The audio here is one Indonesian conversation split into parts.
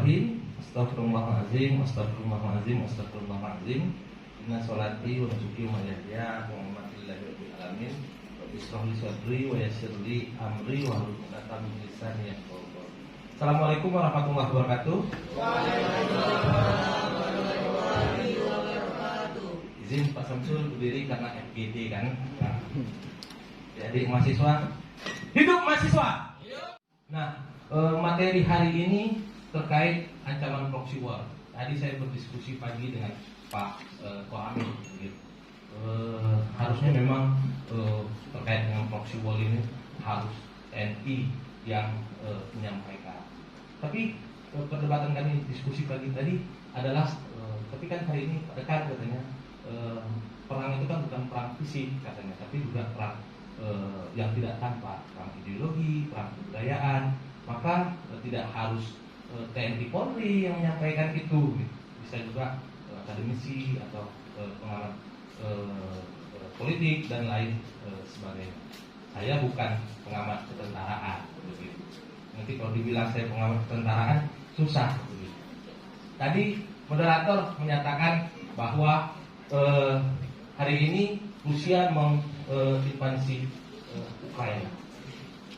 Bismillahirrahmanirrahim. Astagfirullahaladzim, astagfirullahaladzim, astagfirullahaladzim. Inna sholati wa nusuki wa mahyaya wa mamatillahi rabbil alamin. Rabbi shrah li sadri wa yassir li amri wa hlul 'uqdatam min lisani yafqahu qawli. Assalamualaikum warahmatullahi wabarakatuh. Waalaikumsalam warahmatullahi wabarakatuh. Izin Pak Samsul berdiri karena FGD kan. Nah, jadi mahasiswa, hidup mahasiswa. Nah, materi hari ini terkait ancaman proxy war. Tadi saya berdiskusi pagi dengan Pak Koamin. Gitu. Harusnya memang terkait dengan proxy war ini harus TNI yang menyampaikan. Tapi perdebatan kami diskusi pagi tadi adalah tapi kan hari ini dekat katanya perang itu kan bukan perang fisik katanya, tapi juga perang yang tidak tampak, perang ideologi, perang kebudayaan. Maka tidak harus TNI Polri yang menyampaikan itu, bisa juga akademisi atau pengamat politik dan lain sebagainya. Saya bukan pengamat ketentaraan, begitu. Nanti kalau dibilang saya pengamat ketentaraan susah. Begitu. Tadi moderator menyatakan bahwa hari ini Rusia menginvasi Ukraina.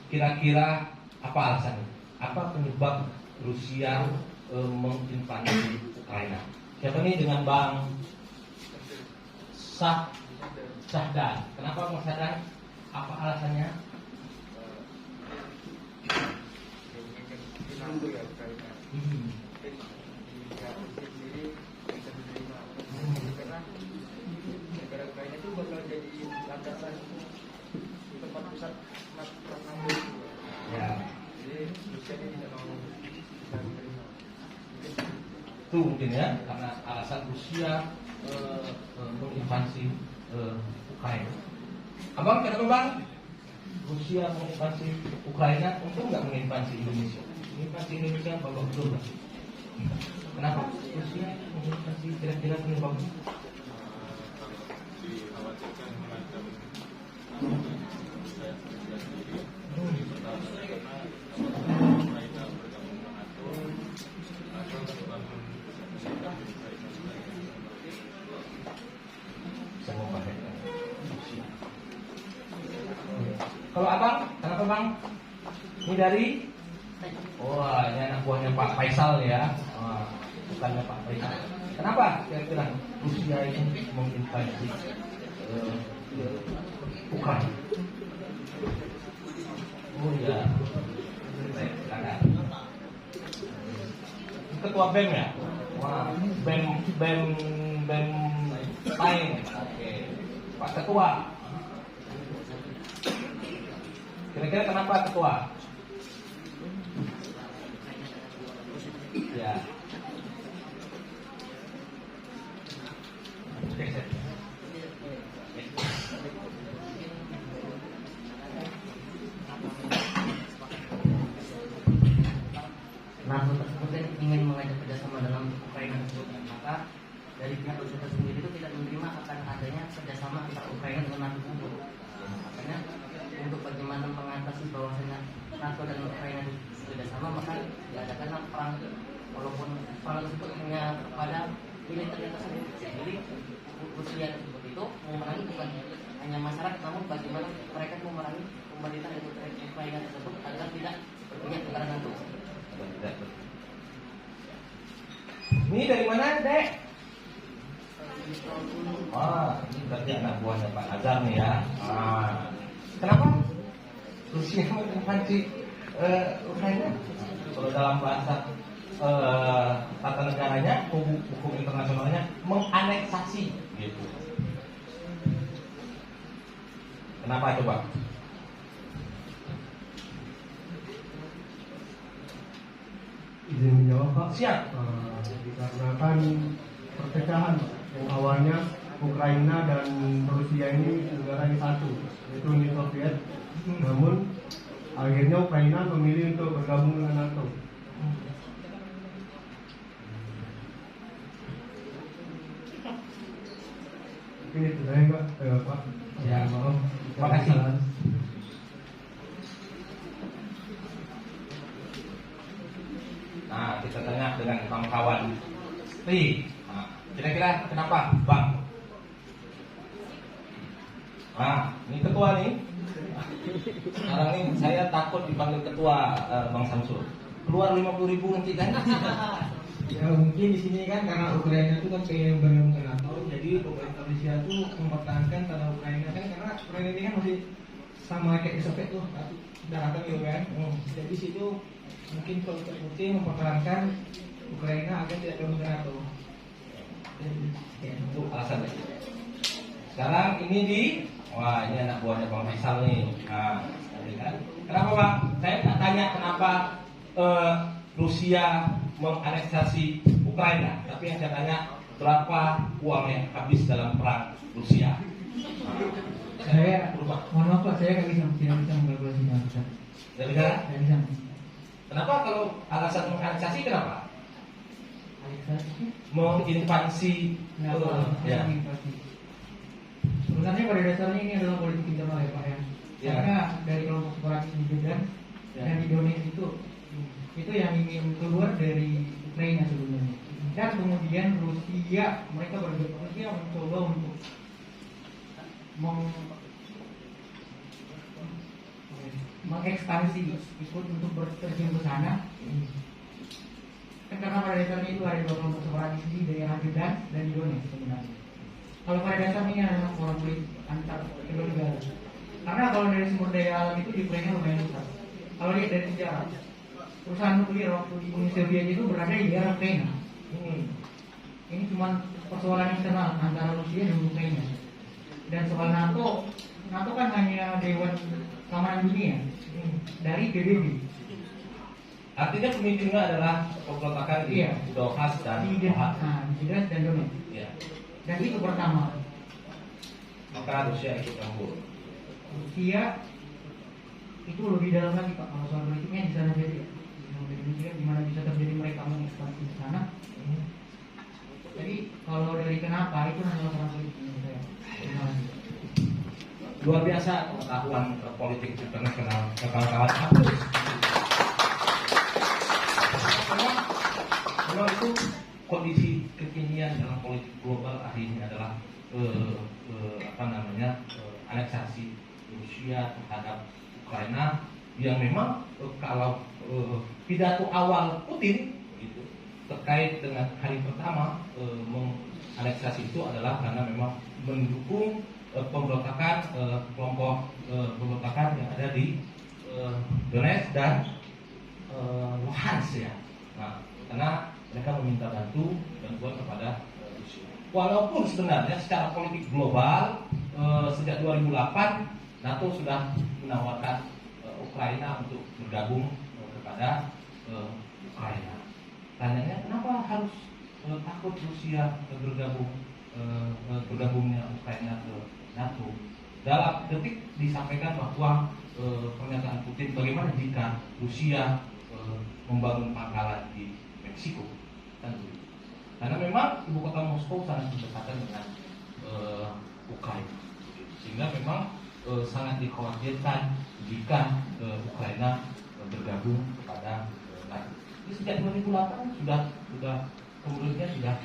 Kira-kira apa alasannya? Apa penyebab Rusia menginvasi Ukraina? Siapa nih dengan Bang Sahdan? Kenapa Bang Sahdan? Apa alasannya? Negara Ukraina itu bakal jadi landasan tempat pusat perang. Ya. Jadi Rusia tidak mau menerima. Itu mungkin ya, karena alasan Rusia menginvasi Ukraina. Abang kenapa Bang? Rusia menginvasi Ukraina, untung nggak menginvasi Indonesia. Menginvasi Indonesia bapak betul nggak? Kenapa Rusia menginvasi, kira-kira penyebabnya? Dikhawatirkan mengancam Ukraina bergabung dengan NATO atau membangun Bisa membahayakan Rusia. Kalau abang, kenapa Bang? Ini dari? Wah, ini anak buahnya Pak Faisal ya. Bukannya Pak Faisal. Kenapa kira-kira Rusia ini menginvasi Ukraina? Oh ya, baik, silakan. Ketua BEM ya? Wah, BEM lain. Oke, Pak Ketua. Kira-kira kenapa Ketua? Ya. NATO tersebut ingin mengajak kerjasama dalam Ukraina tersebut, maka dari pihak Rusia sendiri itu tidak menerima akan adanya kerjasama antara Ukraina dengan NATO tersebut. Makanya untuk bagaimana mengatasi bahwasanya NATO dan Ukraina itu kerjasama, maka diadakanlah perang, walaupun perang tersebut hanya kepada militernya tersebut. Jadi Rusia tersebut itu memerangi bukan hanya masyarakat, namun bagaimana mereka memerangi pemerintah dari Ukraina tersebut agar tidak berpihak kepada NATO. Ini dari mana, Dek? Ini berarti anak buahnya Pak Azhar nih ya. Kenapa Rusia menginvasi Ukraina? Kalau dalam bahasa tata negaranya, hukum internasionalnya menganeksasi, gitu. Kenapa coba? Izin menjawab Pak. Siap. Dikarenakan perpecahan yang awalnya Ukraina dan Rusia ini negara yang satu, yaitu Uni Soviet. Namun akhirnya Ukraina memilih untuk bergabung dengan NATO. Mungkin itu saya Pak. Pak. Ya. Maaf. Terima kasih. Nah, kita tanya dengan dengan kawan-kawan. Nah, kira-kira kenapa, Bang? Nah, ini ketua nih. Sekarang ini saya takut dipanggil ketua, Bang Samsul. Keluar 50.000 nanti kan? Ya mungkin di sini kan karena Ukraina itu kan pengen bergabung ke NATO, jadi pemerintah Rusia itu mempertahankan tanah Ukraina kan karena Ukraina ini kan masih sama kayak Soviet tuh, daratan gitu kan. Jadi situ mungkin kalau Putin mempertahankan Ukraina agar tidak bergabung ke NATO. Itu alasannya. Sekarang ini wah ini anak buahnya Bang Faisal nih. Nah, ini kan. Kenapa Bang? Saya nggak tanya kenapa Rusia menganeksasi Ukraina, tapi yang saya tanya berapa uang yang habis dalam perang Rusia. Saya Berubah. mohon maaf Pak, saya tidak bisa mengkalkulasinya. Dari sana? Tidak bisa. Kenapa kalau alasan menganeksasi kenapa? Aleksasi. Menginvasi ya. Sebenarnya pada dasarnya ini adalah politik internal ya Pak ya. Ya. Karena dari kelompok separatis di Jordan Ya. dan di Donetsk itu yang ingin keluar dari Ukraina sebenarnya. Dan kemudian Rusia mencoba untuk mengekspansi ikut untuk berterjun ke sana. Kan karena pada dasarnya itu ada dua kelompok separatis di daerah Jordan dan di Donetsk sebenarnya. Kalau pada dasarnya ini adalah konflik antar kedua negara. Karena kalau dari sumber daya alam itu di Ukraina lumayan besar. Kalau lihat dari sejarah, perusahaan nuklir waktu di Uni Soviet itu berada di daerah Ukraina. Ini cuma persoalan internal antara Rusia dan Ukraina. Dan soal NATO kan hanya Dewan Keamanan Dunia dari PBB. Artinya pemicunya adalah pemberontakan di Iya. Donbass dan Di Luhansk. Donetsk dan Donetsk. Ya. Dan itu pertama. Maka Rusia ikut campur. Rusia itu lebih dalam lagi Pak kalau soal politiknya di sana jadi ya. Gimana bisa terjadi mereka mengekspansi di sana. Jadi kalau dari kenapa itu hanya masalah politik menurut saya. Terima kasih. Luar biasa pengetahuan politik internasional kawan-kawan aku. Memang itu kondisi kekinian dalam politik global akhirnya adalah aneksasi Rusia terhadap Ukraina yang memang kalau pidato awal Putin gitu, terkait dengan hari pertama menganeksasi itu adalah karena memang mendukung pemberontakan kelompok pemberontakan yang ada di Donetsk dan Luhansk ya. Nah, karena mereka meminta bantuan kepada Rusia. Walaupun sebenarnya secara politik global sejak 2008 NATO sudah menawarkan Ukraina untuk bergabung kepada Ukraina. Tanyanya kenapa harus takut Rusia bergabungnya Ukraina ke NATO? Dalam detik disampaikan bahwa pernyataan Putin bagaimana jika Rusia membangun pangkalan di Meksiko, kan begitu. Karena memang ibu kota Moskow sangat berdekatan dengan Ukraina, sehingga memang sangat dikhawatirkan jika Ukraina bergabung kepada NATO. Jadi sejak 2008 sudah kemudiannya sudah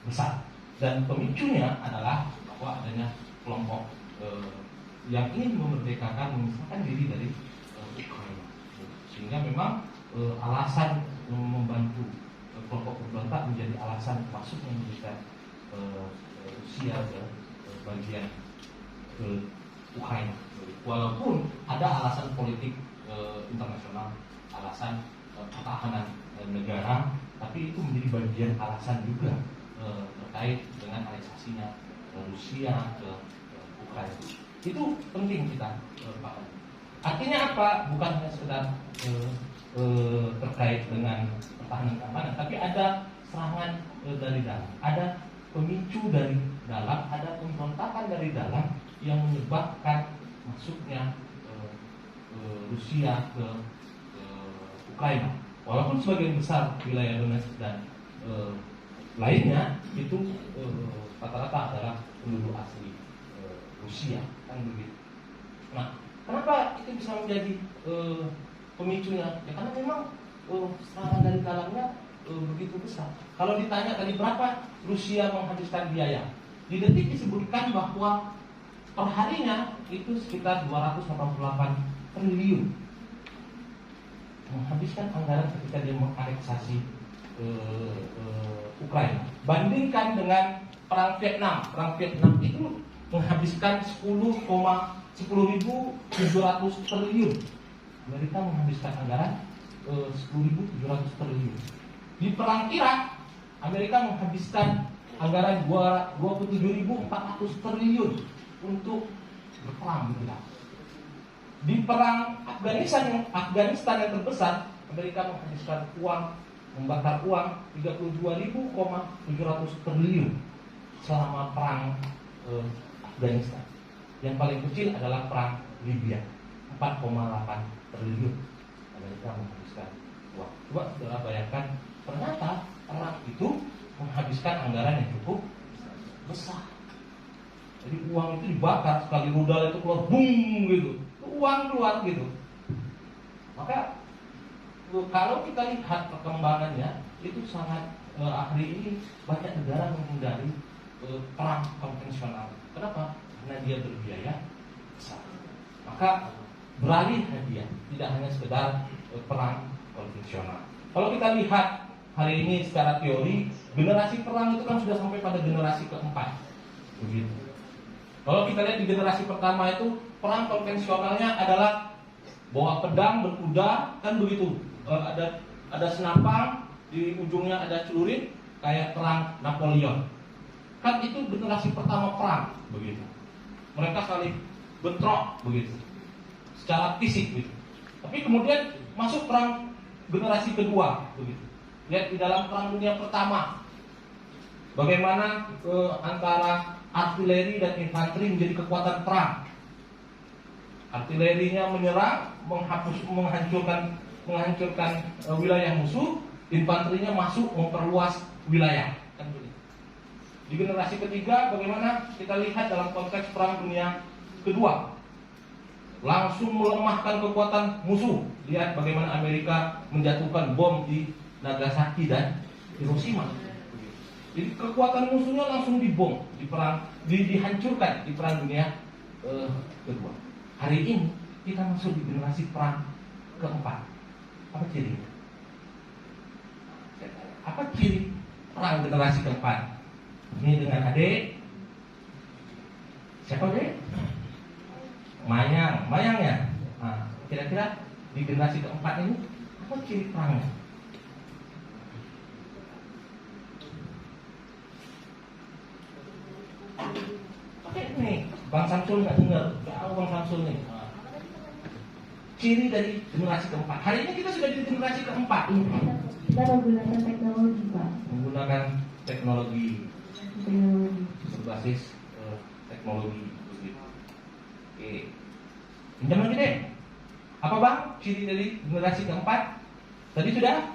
besar, dan pemicunya adalah bahwa adanya kelompok yang ingin memerdekakan, memisahkan diri dari Ukraina, sehingga memang alasan membantu kelompok pemberontak menjadi alasan masuknya militer Rusia ke bagian ke Ukraina. Walaupun ada alasan politik internasional, alasan pertahanan negara, tapi itu menjadi bagian alasan juga terkait dengan aneksasinya Rusia ke Ukraina. Itu penting kita pahami. Artinya apa? Bukan hanya sekedar terkait dengan pertahanan keamanan, tapi ada serangan dari dalam, ada pemicu dari dalam, ada pemberontakan dari dalam yang menyebabkan masuknya Rusia ke Ukraina. Walaupun sebagian besar wilayah Donetsk dan lainnya itu rata-rata adalah penduduk asli Rusia, kan begitu. Nah, kenapa itu bisa menjadi pemicunya? Ya karena memang serangan dari dalamnya begitu besar. Kalau ditanya tadi berapa Rusia menghabiskan biaya, di Detik disebutkan bahwa perharinya itu sekitar 288 triliun menghabiskan anggaran ketika dia menganeksasi Ukraina. Bandingkan dengan perang Vietnam. Perang Vietnam itu menghabiskan 10.700 triliun. Amerika menghabiskan anggaran 10.700 triliun. Di perang Irak, Amerika menghabiskan anggaran 27.400 triliun untuk berperang di Irak. Di perang Afghanistan yang terbesar, Amerika menghabiskan membakar uang 32.700 triliun selama perang Afghanistan. Yang paling kecil adalah perang Libya, 4,8 triliun Amerika menghabiskan uang. Coba saudara bayangkan, ternyata perang itu menghabiskan anggaran yang cukup besar. Jadi uang itu dibakar, sekali rudal itu keluar bung gitu, uang keluar gitu. Maka kalau kita lihat perkembangannya, itu sangat hari ini banyak negara menghindari perang konvensional. Kenapa? Karena dia berbiaya besar. Maka beralih dia, tidak hanya sekedar perang konvensional. Kalau kita lihat hari ini secara teori, generasi perang itu kan sudah sampai pada generasi keempat, begitu. Kalau kita lihat di generasi pertama itu, perang konvensionalnya adalah bawa pedang, berkuda, kan begitu. Ada senapang, di ujungnya ada celurit, kayak perang Napoleon. Kan itu generasi pertama perang, begitu. Mereka saling bentrok, begitu, secara fisik, begitu. Tapi kemudian masuk perang generasi kedua, begitu. Lihat di dalam perang dunia pertama, bagaimana antara artileri dan infanteri menjadi kekuatan perang. Artilerinya menyerang, menghancurkan wilayah musuh, infanterinya masuk memperluas wilayah. Kan begitu. Di generasi ketiga, bagaimana kita lihat dalam konteks perang dunia kedua, langsung melemahkan kekuatan musuh. Lihat bagaimana Amerika menjatuhkan bom di Nagasaki dan Hiroshima. Jadi kekuatan musuhnya langsung dibom, dihancurkan di perang dunia kedua. Hari ini kita masuk di generasi perang keempat. Apa cirinya? Apa ciri perang generasi keempat? Ini dengan adik. Siapa adik? Mayang ya. Nah, kira-kira di generasi keempat ini apa ciri perangnya? Nih, Bang Samsul nggak dengar, tahu Bang Samsul nih. Ciri dari generasi keempat. Hari ini kita sudah di generasi keempat. Kita menggunakan teknologi, Pak. Menggunakan teknologi berbasis teknologi. Oke, pinjam lagi deh. Apa Bang ciri dari generasi keempat? Tadi sudah?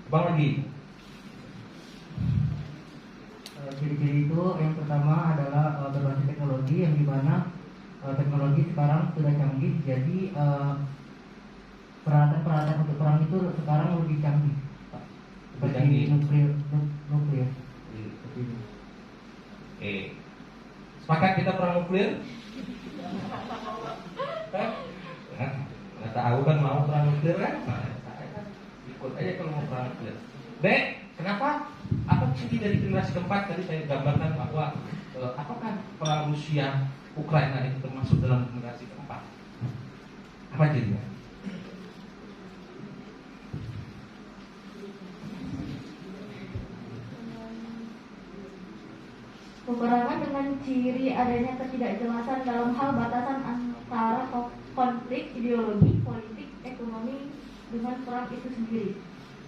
Bang lagi. Ciri-ciri itu yang pertama adalah berbasis teknologi, yang dimana teknologi sekarang sudah canggih, jadi peralatan-peralatan untuk perang itu sekarang lebih canggih, seperti nuklir. Oke, sepakat kita perang nuklir? Nggak tahu kan mau perang nuklir kan? Ikut aja kalau mau perang nuklir. Dek, kenapa? Apa ciri dari generasi keempat? Tadi saya gambarkan bahwa apakah perang Rusia Ukraina itu termasuk dalam generasi keempat? Apa cirinya? Peperangan dengan ciri adanya ketidakjelasan dalam hal batasan antara konflik ideologi, politik, ekonomi dengan perang itu sendiri.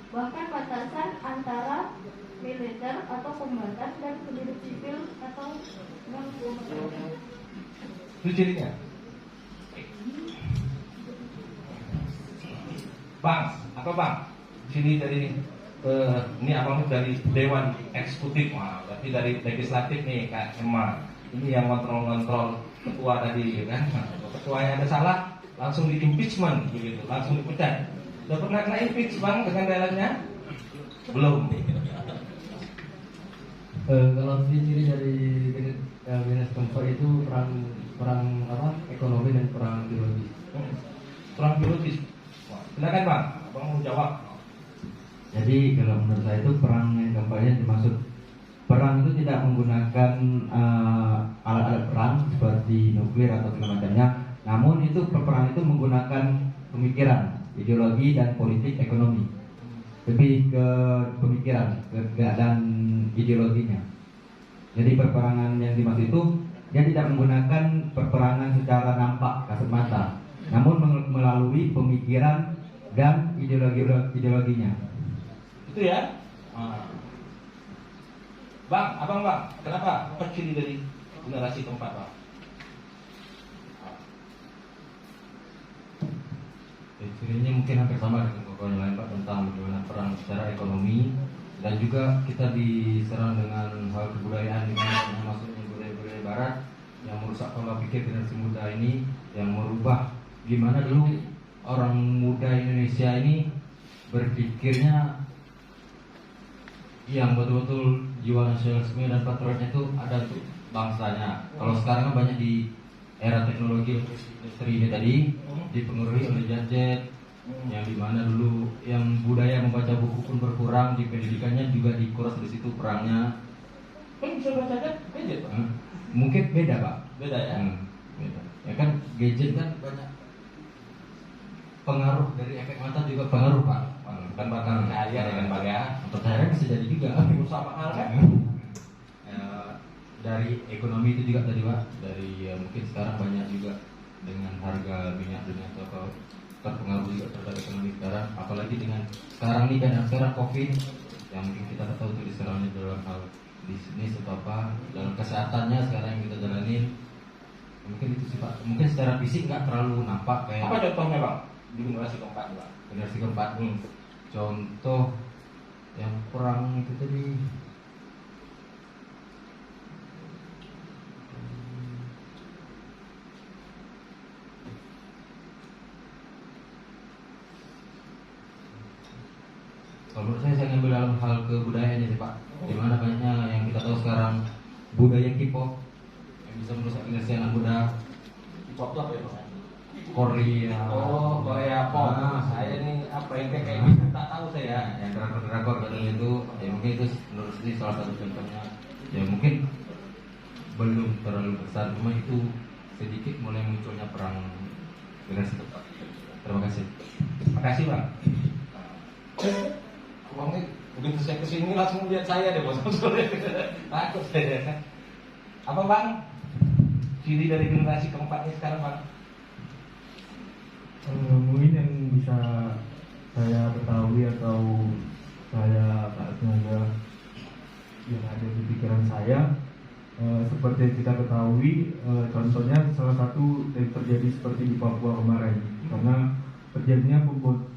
Bahkan batasan antara militer atau kombatan dan penduduk sipil atau non-kombatan. Itu cirinya. Bang, apa Bang? Ciri dari ini abang dari Dewan Eksekutif, berarti dari Legislatif nih Kak Emma. Ini yang kontrol ketua tadi, kan? Kalau ketuanya ada salah, langsung di impeachment, begitu, langsung dipecat. Udah pernah kena impeach bang dengan dalamnya? Belum. Kalau ciri dari generasi keempat itu perang apa? Ekonomi dan perang ideologis. Perang biologis. Silakan bang, abang mau jawab. Jadi kalau menurut saya itu perang yang keempatnya dimaksud perang itu tidak menggunakan alat-alat perang seperti nuklir atau segala macamnya. Namun itu peperangan itu menggunakan pemikiran, ideologi dan politik ekonomi. Lebih ke pemikiran dan ideologinya. Jadi peperangan yang dimaksud itu dia tidak menggunakan peperangan secara nampak kasat mata, namun melalui pemikiran dan ideologinya. Itu ya. Bang, abang bang, kenapa? Apa ciri dari generasi keempat bang? Cirinya mungkin hampir sama dengan kawan yang lain Pak, tentang bagaimana perang secara ekonomi, dan juga kita diserang dengan hal kebudayaan dengan masuknya budaya-budaya barat yang merusak pola pikir generasi muda ini, yang merubah gimana dulu orang muda Indonesia ini berpikirnya yang betul-betul jiwa nasionalisme dan patriotnya itu ada untuk bangsanya. Kalau sekarang kan banyak di era teknologi industri ini tadi dipengaruhi oleh gadget, yang dimana dulu yang budaya membaca buku pun berkurang, di pendidikannya juga dikuras di situ perangnya. Bisa baca gadget pak? Mungkin beda Pak. Beda ya? Beda. Ya kan gadget kan banyak pengaruh dari efek mata juga pengaruh Pak. Kan bakal kaya dengan baga. Percaya bisa jadi juga. Sama hal kan? Dari ekonomi itu juga tadi Pak, dari mungkin sekarang banyak juga dengan harga minyak dunia atau terpengaruh juga terhadap ekonomi sekarang, apalagi dengan sekarang nih kan sekarang COVID yang mungkin kita tahu itu diserangnya dalam hal bisnis atau apa, dalam kesehatannya sekarang yang kita jalanin, mungkin itu sih Pak. Mungkin secara fisik nggak terlalu nampak kayak. Apa contohnya bang di generasi keempat bang? Generasi keempat contoh yang perang itu tadi. Kalau menurut saya ngambil dalam hal kebudayaannya sih Pak. Dimana banyaknya yang kita tahu sekarang budaya K-pop yang bisa merusak generasi anak muda. K-pop itu apa ya bang? Korea. Oh Korea pop. Saya ini apa yang kayak gitu tak tahu saya. Yang drakor katanya itu, ya mungkin itu menurut saya salah satu contohnya. Ya mungkin belum terlalu besar, cuma itu sedikit mulai munculnya perang generasi keempat. Terima kasih. Terima kasih bang. Bang ini begitu saya kesini langsung lihat saya deh bos. Takut saya. Apa bang? Ciri dari generasi keempat ini sekarang bang? Mungkin yang bisa saya ketahui atau saya tak sengaja yang ada di pikiran saya, seperti yang kita ketahui, contohnya salah satu yang terjadi seperti di Papua kemarin, karena terjadinya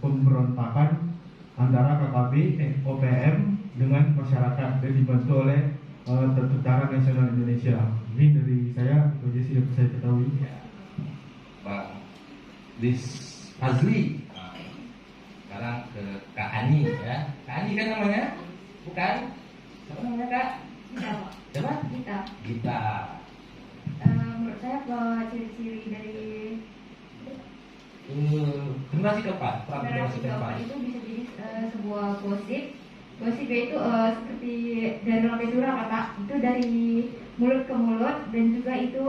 pemberontakan antara KKB, OPM dengan masyarakat dan dibantu oleh Tentara Nasional Indonesia. Ini dari saya, itu aja sih yang saya ketahui. Bang Dis Fazli. Sekarang ke Kak Ani ya. Kak Ani kan namanya? Bukan? Siapa namanya Kak? Gita, Pak. Siapa? Gita. Gita. Menurut saya ciri-ciri dari Generasi keempat, perang generasi generasi keempat. keempat itu bisa jadi sebuah gosip. Gosipnya itu seperti dari Lambe Tura kan Pak. Itu dari mulut ke mulut dan juga itu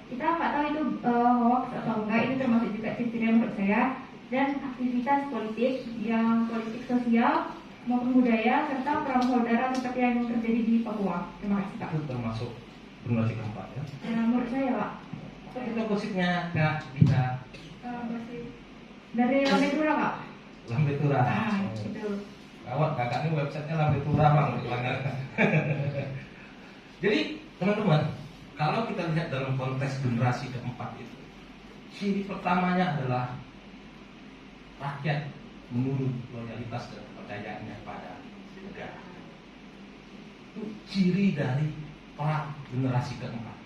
kita nggak tahu itu hoax atau enggak. Itu termasuk juga ciri-ciri menurut saya. Dan aktivitas politik yang politik sosial maupun budaya serta perang saudara seperti yang terjadi di Papua. Terima kasih Pak. Itu termasuk generasi keempat ya. Menurut saya Pak. Apa itu gosipnya Kak Gita? Gosip dari Lambe Tura Pak. Lambe Tura. Itu. Kawat kakak ini websitenya Lambe Tura bang. Jadi teman-teman, kalau kita lihat dalam konteks generasi keempat itu, ciri pertamanya adalah rakyat menurut loyalitas dan kepercayaannya pada negara. Itu ciri dari perang generasi keempat.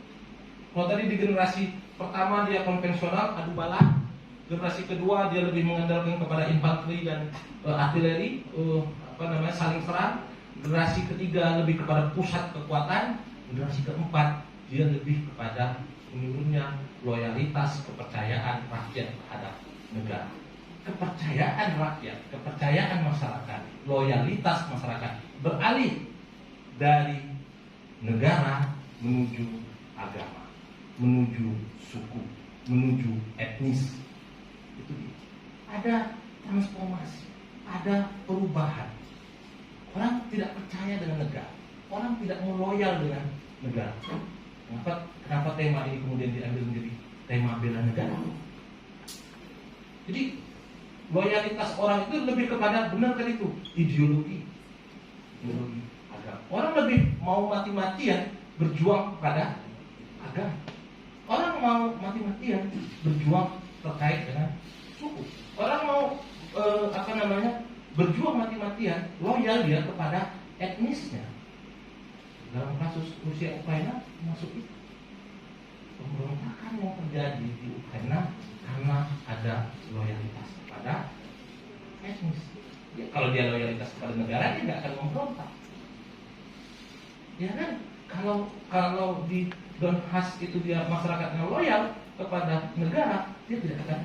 Kalau tadi di generasi pertama dia konvensional, adu bala, Generasi kedua dia lebih mengandalkan kepada infanteri dan artileri, saling serang. Generasi ketiga lebih kepada pusat kekuatan. Generasi keempat dia lebih kepada menurunnya loyalitas kepercayaan rakyat terhadap negara. Kepercayaan rakyat, kepercayaan masyarakat, loyalitas masyarakat beralih dari negara menuju agama, menuju suku, menuju etnis. Itu dia. Ada transformasi, ada perubahan. Orang tidak percaya dengan negara, orang tidak mau loyal dengan negara. Kenapa tema ini kemudian diambil menjadi tema bela negara? Jadi loyalitas orang itu lebih kepada, benar kan itu, ideologi agama. Orang lebih mau mati-matian berjuang kepada agama. Orang mau mati-matian berjuang terkait dengan suku. Orang mau berjuang mati-matian loyal dia kepada etnisnya. Dalam kasus Rusia Ukraina masuk itu. Pemberontakan yang terjadi di Ukraina karena ada loyalitas kepada etnis. Ya, kalau dia loyalitas kepada negara, dia nggak akan memberontak. Ya kan? Kalau di Donbas itu dia masyarakatnya loyal kepada negara, dia tidak akan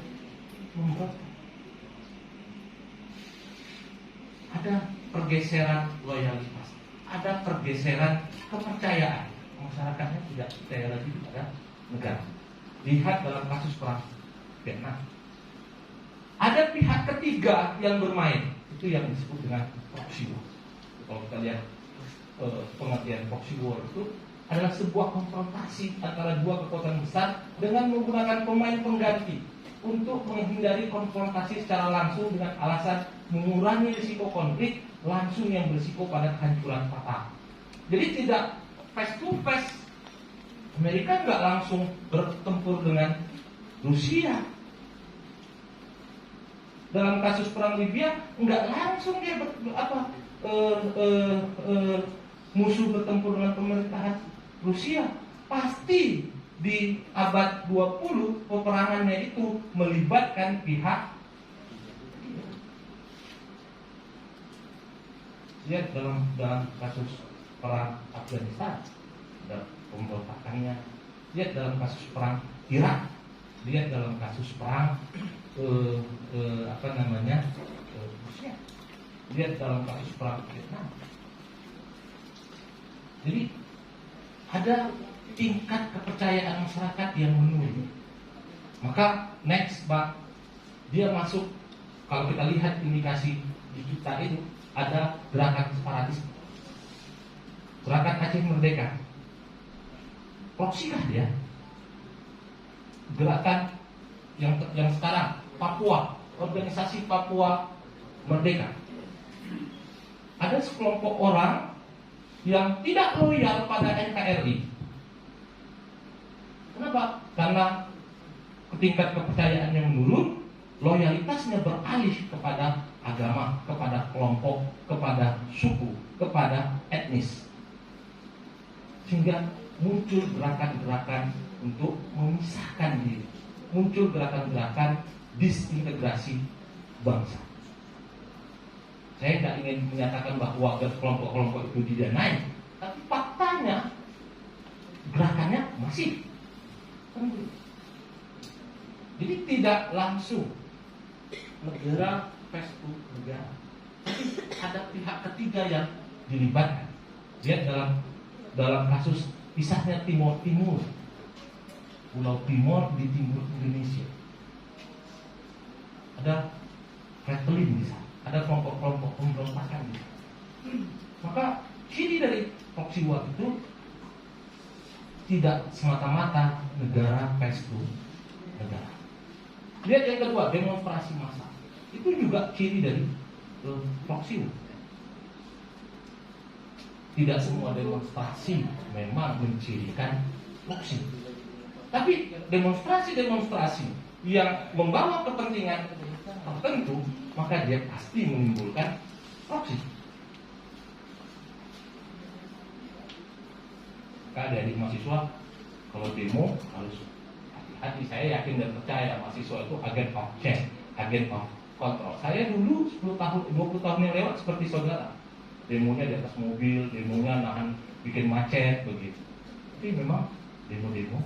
memberontak. Ada pergeseran loyalitas, ada pergeseran kepercayaan. Masyarakatnya tidak percaya lagi kepada negara. Lihat dalam kasus perang Vietnam. Ada pihak ketiga yang bermain. Itu yang disebut dengan proxy war. Kalau kita lihat pengertian proxy war itu adalah sebuah konfrontasi antara dua kekuatan besar dengan menggunakan pemain pengganti untuk menghindari konfrontasi secara langsung dengan alasan mengurangi risiko konflik langsung yang berisiko pada kehancuran fatal. Jadi tidak face to face. Amerika nggak langsung bertempur dengan Rusia. Dalam kasus perang Libya nggak langsung dia musuh bertempur dengan pemerintahan Rusia. Pasti di abad 20 peperangannya itu melibatkan pihak. Lihat dalam kasus perang Afghanistan ada pemberontakannya. Lihat dalam kasus perang Irak. Lihat dalam kasus perang Rusia. Lihat dalam kasus perang Vietnam. Jadi ada tingkat kepercayaan masyarakat yang menurun. Maka next dia masuk. Kalau kita lihat indikasi di kita itu ada gerakan separatisme, gerakan Aceh Merdeka. Proksikah dia? Gerakan yang sekarang Papua, organisasi Papua Merdeka. Ada sekelompok orang yang tidak loyal pada NKRI. Kenapa? Karena tingkat kepercayaan yang menurun, loyalitasnya beralih kepada agama, kepada kelompok, kepada suku, kepada etnis. Sehingga muncul gerakan-gerakan untuk memisahkan diri. Muncul gerakan-gerakan disintegrasi bangsa. Saya tidak ingin menyatakan bahwa kelompok-kelompok itu didanai, tapi faktanya gerakannya masih. Jadi tidak langsung negara Facebook negara, tapi ada pihak ketiga yang dilibatkan. Lihat dalam kasus pisahnya Timur, Pulau Timor di timur Indonesia. Ada Kretelin di sana, ada kelompok-kelompok pemberontakan di sana. Maka ciri dari proxy war itu tidak semata-mata negara Facebook negara. Lihat yang kedua, demonstrasi massal. Itu juga ciri dari proxy war. Tidak semua demonstrasi memang mencirikan proxy. Tapi demonstrasi-demonstrasi yang membawa kepentingan tertentu, maka dia pasti menimbulkan proxy. Maka dari mahasiswa, kalau demo harus hati saya yakin dan percaya mahasiswa itu agen of change, agen of control. Saya dulu 10 tahun, 20 tahun yang lewat seperti saudara. Demonya di atas mobil, demonya nahan bikin macet begitu. Tapi memang demo-demo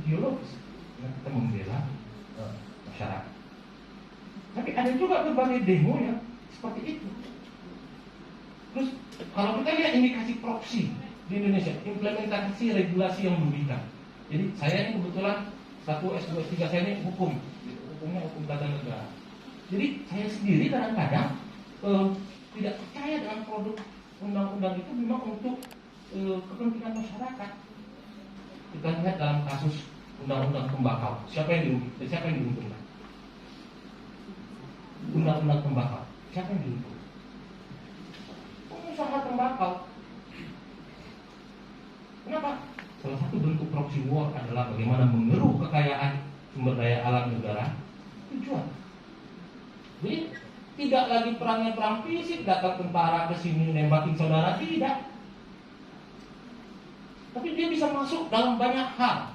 ideologis. Karena kita membela masyarakat. Tapi ada juga berbagai demo yang seperti itu. Terus kalau kita lihat indikasi proksi di Indonesia, implementasi regulasi yang merugikan. Jadi saya ini kebetulan satu S2 S3 saya ini hukumnya hukum tata negara. Jadi saya sendiri kadang-kadang tidak percaya dengan produk undang-undang itu memang untuk kepentingan masyarakat. Kita lihat dalam kasus undang-undang tembakau, siapa yang diuntungkan? Undang-undang tembakau, siapa yang diuntungkan? Pengusaha tembakau. Kenapa? Salah satu bentuk proxy war adalah bagaimana mengeruk kekayaan sumber daya alam negara tujuan. Jadi tidak lagi perangnya perang fisik, datang tentara ke sini nembakin saudara, tidak. Tapi dia bisa masuk dalam banyak hal,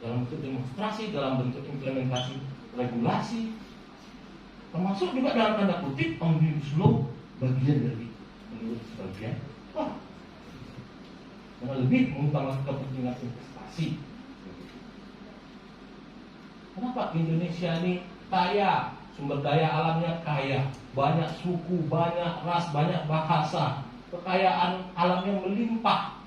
dalam bentuk demonstrasi, dalam bentuk implementasi regulasi, termasuk juga dalam tanda kutip omnibus law bagian dari menurut sebagian. Wah, karena lebih mengutamakan kepentingan investasi. Kenapa Indonesia ini kaya, sumber daya alamnya kaya, banyak suku, banyak ras, banyak bahasa, kekayaan alamnya melimpah.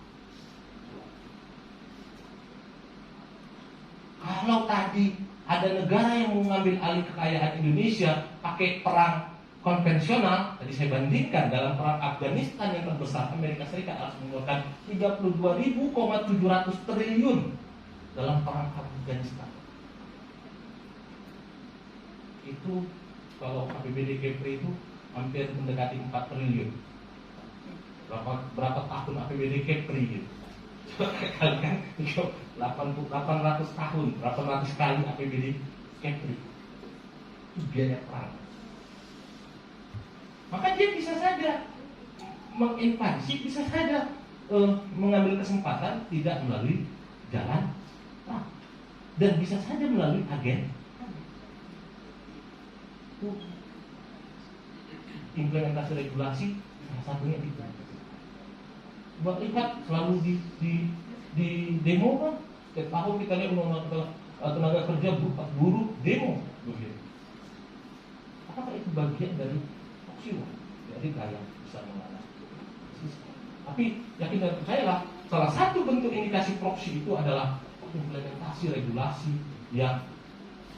Kalau tadi ada negara yang mengambil alih kekayaan Indonesia pakai perang konvensional, tadi saya bandingkan dalam perang Afghanistan yang terbesar, Amerika Serikat harus mengeluarkan 32.700 triliun dalam perang Afghanistan. Itu kalau APBD Kepri itu hampir mendekati 4 triliun. Berapa tahun APBD Kepri gitu? Coba kalikan 800 tahun, 800 kali APBD Kepri. Itu biaya perang. Maka dia bisa saja menginvasi, bisa saja mengambil kesempatan tidak melalui jalan perang, dan bisa saja melalui agen. Itu implementasi regulasi salah satunya itu. Buat lihat selalu di demo kan, setiap tahun kita lihat undang-undang tenaga kerja buruh demo begitu. Apakah itu bagian dari proxy war? Jadi kalian bisa mengalami. Tapi yakin dan percayalah, salah satu bentuk indikasi proxy itu adalah implementasi regulasi yang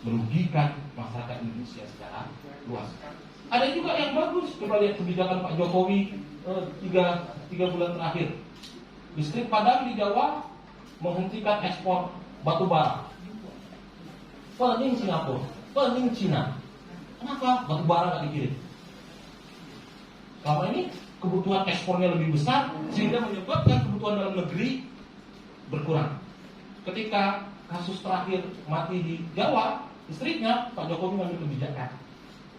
merugikan masyarakat Indonesia secara luas. Ada juga yang bagus. Coba lihat kebijakan Pak Jokowi 3 bulan terakhir. Listrik padam di Jawa, menghentikan ekspor batu bara. Pening Singapura, pening Cina. Kenapa batu bara nggak dikirim? Selama ini kebutuhan ekspornya lebih besar, sehingga menyebabkan kebutuhan dalam negeri berkurang. Ketika kasus terakhir mati di Jawa, listriknya, Pak Jokowi mengambil kebijakan.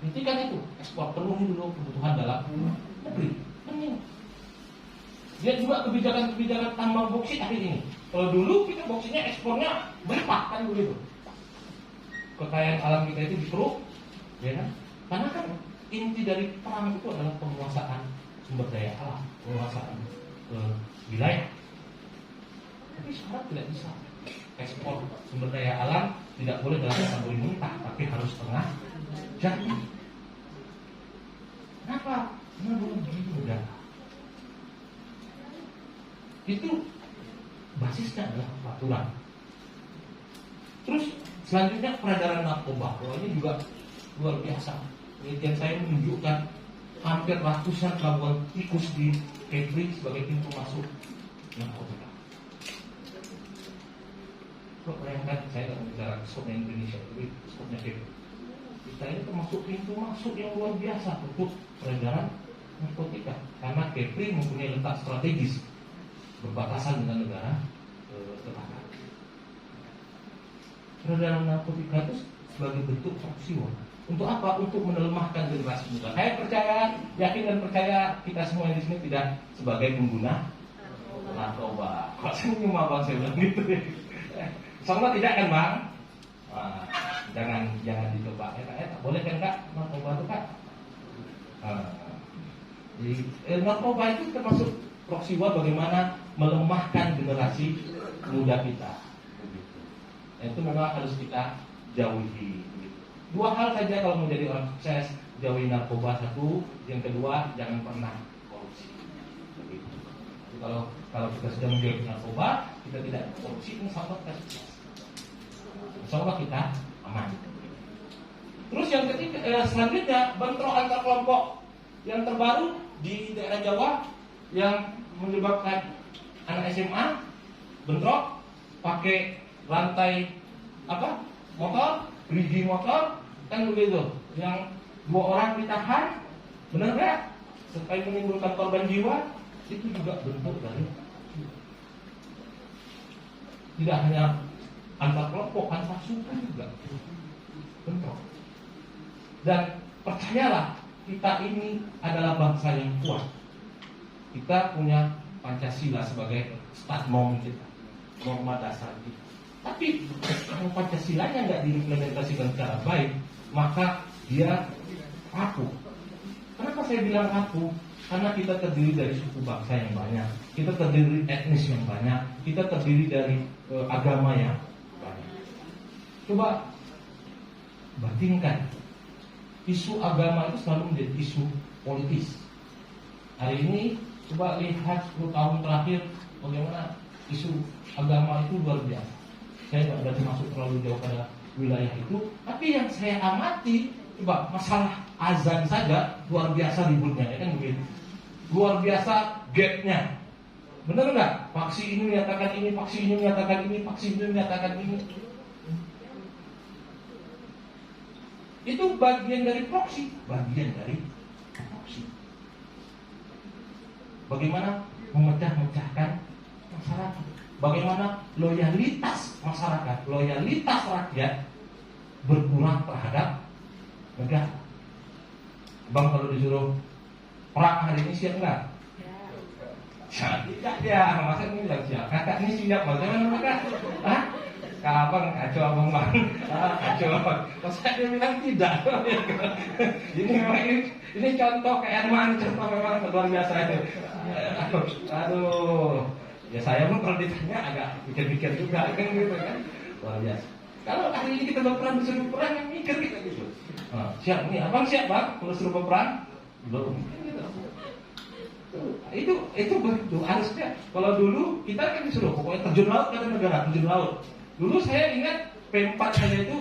Hentikan itu, ekspor, penuhi dulu kebutuhan dalam negeri. Penting. Lihat juga kebijakan-kebijakan tambang boksit akhir ini. Kalau dulu kita boksitnya ekspornya berlipat kan begitu. Kekayaan alam kita itu dikeruk, ya kan? Karena kan inti dari perang itu adalah penguasaan sumber daya alam, penguasaan wilayah. Tapi sekarang tidak bisa. Ekspor sumber daya alam tidak boleh dalam kategori mentah, tapi harus setengah jadi. Kenapa? Karena begitu negara. Itu basisnya adalah peraturan. Terus selanjutnya peredaran narkoba. Wah, ini juga luar biasa. Penelitian saya menunjukkan hampir ratusan pelabuhan tikus di Kepri sebagai pintu masuk narkoba. Kok bayangkan, saya tidak bicara skopnya Indonesia, tapi skopnya Kepri. Kita ini termasuk pintu masuk yang luar biasa untuk peredaran narkotika. Karena Kepri mempunyai letak strategis berbatasan dengan negara tetangga. Peredaran narkotika itu sebagai bentuk proxy war. Untuk apa? Untuk melemahkan generasi muda. Saya percaya, yakin dan percaya kita semua di sini tidak sebagai pengguna narkoba. Kok senyum abang saya bilang gitu? Sama tidak kan bang? Nah, jangan dicoba. Tak boleh kan Kak? Narkoba itu Kak. Jadi narkoba itu termasuk proksi war bagaimana melemahkan generasi muda kita. Begitu. Itu memang harus kita jauhi. Begitu. Dua hal saja kalau mau jadi orang sukses, jauhi narkoba satu, yang kedua jangan pernah korupsi. Begitu. Jadi kalau kita sudah menjauhi narkoba, kita tidak korupsi, insya Allah kita sukses. Insya Allah kita aman. Terus yang ketiga, selanjutnya bentrok antar kelompok yang terbaru di daerah Jawa yang menyebabkan anak SMA bentrok pakai rantai motor, gerigi motor, kan begitu. Yang 2 orang ditahan, benar nggak? Supaya menimbulkan korban jiwa, itu juga bentuk dari tidak hanya antar kelompok, antar suku juga bentrok. Dan percayalah, kita ini adalah bangsa yang kuat. Kita punya Pancasila sebagai statmom kita, norma dasar kita. Tapi kalau Pancasilanya nggak diimplementasikan secara baik, maka dia rapuh. Kenapa saya bilang rapuh? Karena kita terdiri dari suku bangsa yang banyak, kita terdiri etnis yang banyak, kita terdiri dari agama yang banyak. Coba batinkan, isu agama itu selalu menjadi isu politis. Hari ini coba lihat 10 tahun terakhir bagaimana isu agama itu luar biasa. Saya nggak berani masuk terlalu jauh pada wilayah itu, tapi yang saya amati, coba masalah azan saja luar biasa ributnya, ya kan begitu. Luar biasa gapnya. Benar nggak? Faksi ini menyatakan ini, faksi ini menyatakan ini, faksi ini menyatakan ini. Itu bagian dari proksi, Bagaimana memecah-mecahkan masyarakat, bagaimana loyalitas masyarakat, loyalitas rakyat berkurang terhadap negara. Bang, kalau disuruh perang hari ini siap nggak? Tidak ya, masa ini bilang siap. Kakak ini siap, bagaimana mereka? Kapan kacau abang bang? Kacau abang. Masa dia bilang tidak? Ini memang ini contoh keilmuan, contoh memang luar biasa itu. Aduh, ya saya pun kalau ditanya agak pikir-pikir juga kan gitu kan, luar biasa. Kalau hari ini kita berperang disuruh perang, yang mikir kita gitu. Siap nih, abang siap bang? Kalau suruh berperang belum. Itu begitu harusnya. Kalau dulu kita kan disuruh pokoknya terjun laut, kata negara terjun laut. Dulu saya ingat P4 saya itu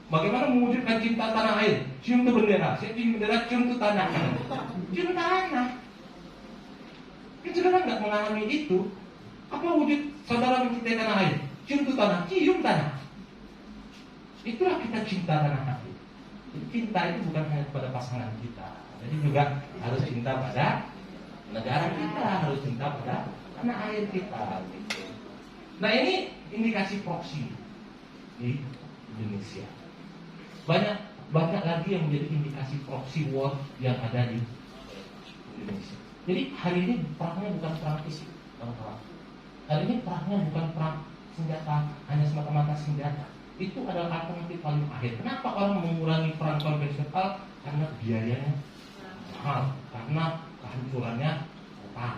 bagaimana mewujudkan cinta tanah air. Cium tuh bendera, saya cium bendera, cium tuh tanah. Cium tanah. Kita saudara nggak mengalami itu. Apa wujud saudara mencintai tanah air? Cium tuh tanah, cium tanah. Itulah kita cinta tanah air. Cinta itu bukan hanya pada pasangan kita, jadi juga harus cinta pada negara kita, harus cinta pada tanah air kita. Nah, ini indikasi proksi di Indonesia. Banyak lagi yang menjadi indikasi proksi war yang ada di Indonesia. Jadi hari ini perangnya bukan perang fisik, teman-teman. Hari ini perangnya bukan perang senjata, hanya semata-mata senjata. Itu adalah alternatif paling akhir. Kenapa orang mengurangi perang konvensional? Karena biayanya mahal, karena kehancurannya total.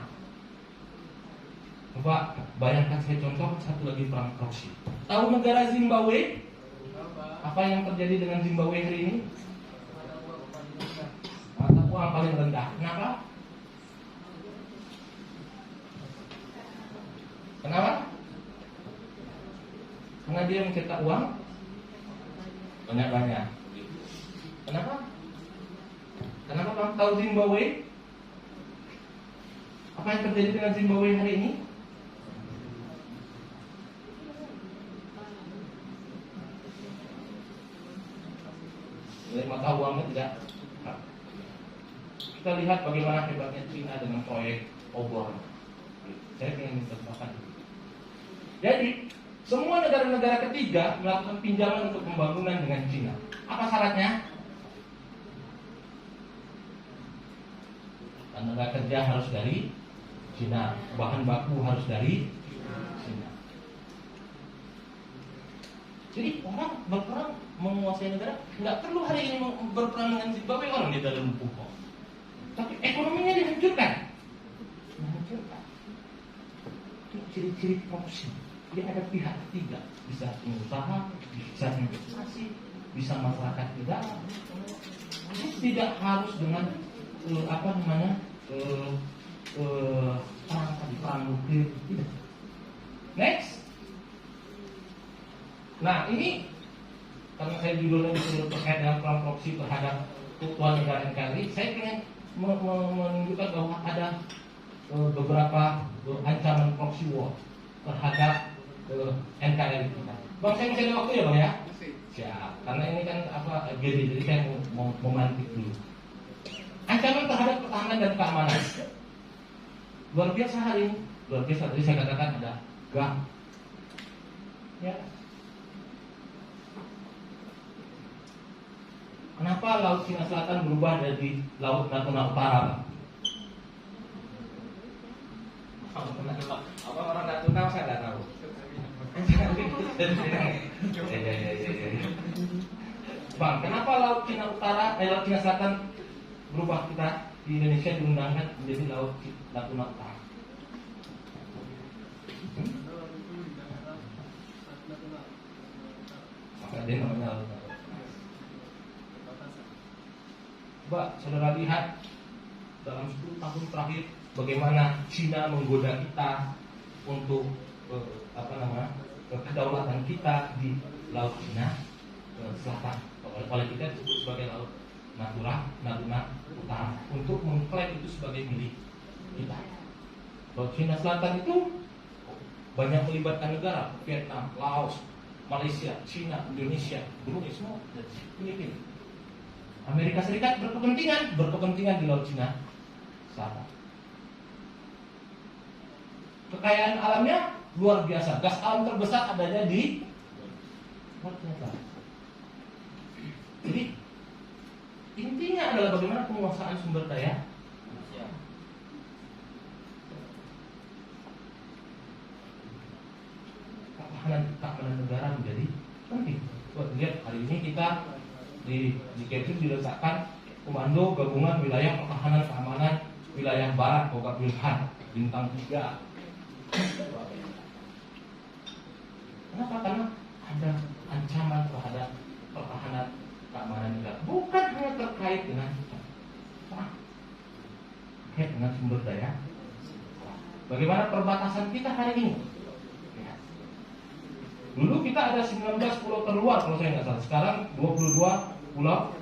Coba bayangkan, saya contoh satu lagi perang proksi. Tahu negara Zimbabwe? Apa yang terjadi dengan Zimbabwe hari ini? Mata uang paling rendah. Kenapa? Kenapa? Karena dia mencetak uang banyak-banyak. Kenapa? Kenapa Bang tahu Zimbabwe? Apa yang terjadi dengan Zimbabwe hari ini? Dari mata uangnya tidak. Kita lihat bagaimana hebatnya China dengan proyek obor. Saya ingin mencontohkan. Jadi semua negara-negara ketiga melakukan pinjaman untuk pembangunan dengan China. Apa syaratnya? Tenaga kerja harus dari China, bahan baku harus dari China. Jadi orang berperang menguasai negara nggak perlu hari ini berperang dengan Zimbabwe, orang di dalam lumpuh. Tapi ekonominya dihancurkan. Itu ciri-ciri korupsi. Dia ada pihak ketiga, bisa pengusaha, bisa investasi, bisa masyarakat di dalam. Ini tidak harus dengan perang nuklir. Tidak. Next. Nah ini karena saya judulnya disuruh terkait dengan perang proksi terhadap keutuhan negara NKRI, saya ingin menunjukkan bahwa ada beberapa ancaman proxy war terhadap NKRI kita. Bang, saya masih ada waktu ya bang ya? Siap. Karena ini kan jadi saya mau memantik dulu. Ancaman terhadap pertahanan dan keamanan luar biasa hari ini. Luar biasa. Tadi saya katakan ada GAM. Ya. Kenapa Laut Cina Selatan berubah dari Laut Natuna Utara? Apa orang Natuna saya nggak tahu. Bang, kenapa Laut Cina Selatan berubah kita di Indonesia diundangkan menjadi Laut Natuna Utara? Maka dia namanya Laut Natuna. Coba saudara lihat dalam 10 tahun terakhir bagaimana Cina menggoda kita untuk kedaulatan kita di Laut Cina Selatan. Oleh kita disebut sebagai Laut Natuna Utara untuk mengklaim itu sebagai milik kita. Laut Cina Selatan itu banyak melibatkan negara, Vietnam, Laos, Malaysia, Cina, Indonesia, Brunei, semua dan Filipina. Amerika Serikat berkepentingan di Laut Cina Selatan. Kekayaan alamnya luar biasa. Gas alam terbesar adanya di Laut Cina Selatan. Jadi intinya adalah bagaimana penguasaan sumber daya manusia. Keamanan negara menjadi penting. Lihat hari ini kita di Kepri diletakkan Komando Gabungan Wilayah Pertahanan Keamanan Wilayah Barat Kogab Wilhan bintang 3. Kenapa? Karena ada ancaman terhadap pertahanan keamanan negara. Bukan hanya terkait dengan terkait dengan sumber daya. Bagaimana perbatasan kita hari ini? Dulu kita ada 19 pulau terluar kalau saya nggak salah. Sekarang 22 pulau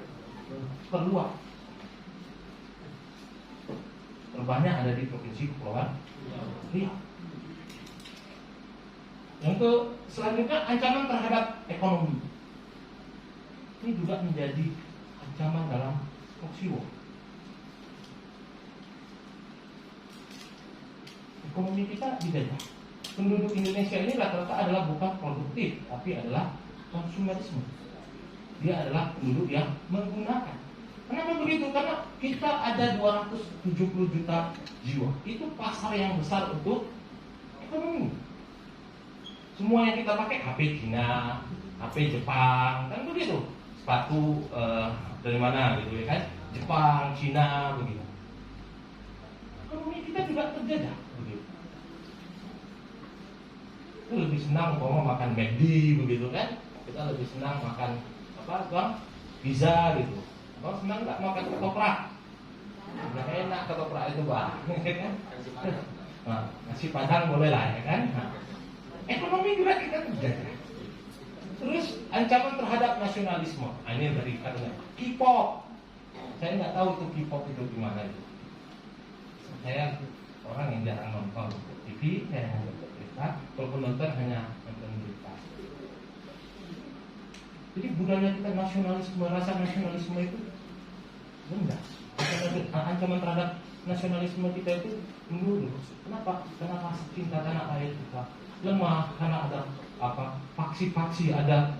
terluar. Terbanyak ada di Provinsi Kepulauan Riau. Yang selanjutnya ancaman terhadap ekonomi. Ini juga menjadi ancaman dalam proxy war. Ekonomi kita dijajah. Penduduk Indonesia ini rata-rata adalah bukan produktif, tapi adalah konsumerisme. Dia adalah penduduk yang menggunakan. Kenapa begitu? Karena kita ada 270 juta jiwa. Itu pasar yang besar untuk ekonomi. Semua yang kita pakai HP Cina, HP Jepang, kan begitu. Sepatu dari mana gitu ya kan? Jepang, Cina, begitu. Ekonomi kita juga terjajah begitu. Kita lebih senang makan McD begitu kan? Kita lebih senang makan pizza gitu. Bang senang nggak makan ketoprak? Nggak enak ketoprak itu bang. Nah, nasi padang boleh lah ya kan? Nah, ekonomi juga kita terjadi. Terus ancaman terhadap nasionalisme. Nah, ini dari katanya K-pop. Saya nggak tahu itu K-pop itu gimana itu. Saya orang yang jarang nonton TV, saya hanya nonton berita. Kalau nonton hanya nonton berita. Jadi budaya kita nasionalisme, rasa nasionalisme itu rendah. Ancaman terhadap nasionalisme kita itu menurun. Kenapa? Karena rasa cinta tanah air kita lemah, karena ada faksi-faksi, ada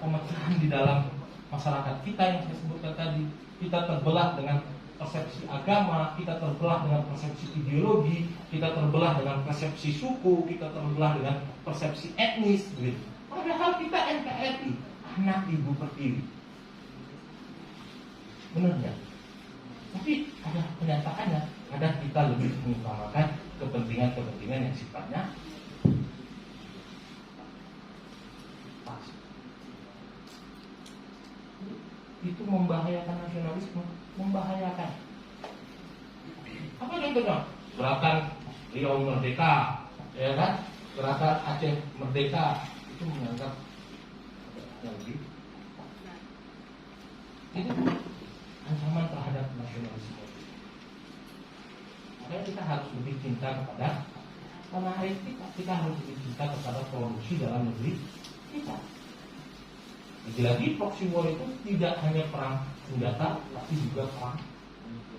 pemecahan di dalam masyarakat kita yang saya sebutkan tadi. Kita terbelah dengan persepsi agama, kita terbelah dengan persepsi ideologi, kita terbelah dengan persepsi suku, kita terbelah dengan persepsi etnis. Gitu. Padahal kita NKRI, anak ibu pertiwi. Benar ya? Tapi ada kenyataannya, kadang kita lebih mengutamakan kepentingan-kepentingan yang sifatnya pas. Itu membahayakan nasionalisme, membahayakan. Apa contohnya? Gerakan Riau Merdeka, ya kan? Gerakan Aceh Merdeka itu menganggap yang lebih itu ancaman terhadap nasionalisme. Makanya kita harus lebih cinta kepada tanah air kita. Kita harus lebih cinta kepada produksi dalam negeri kita. Lagi-lagi proxy war itu tidak hanya perang senjata, tapi juga perang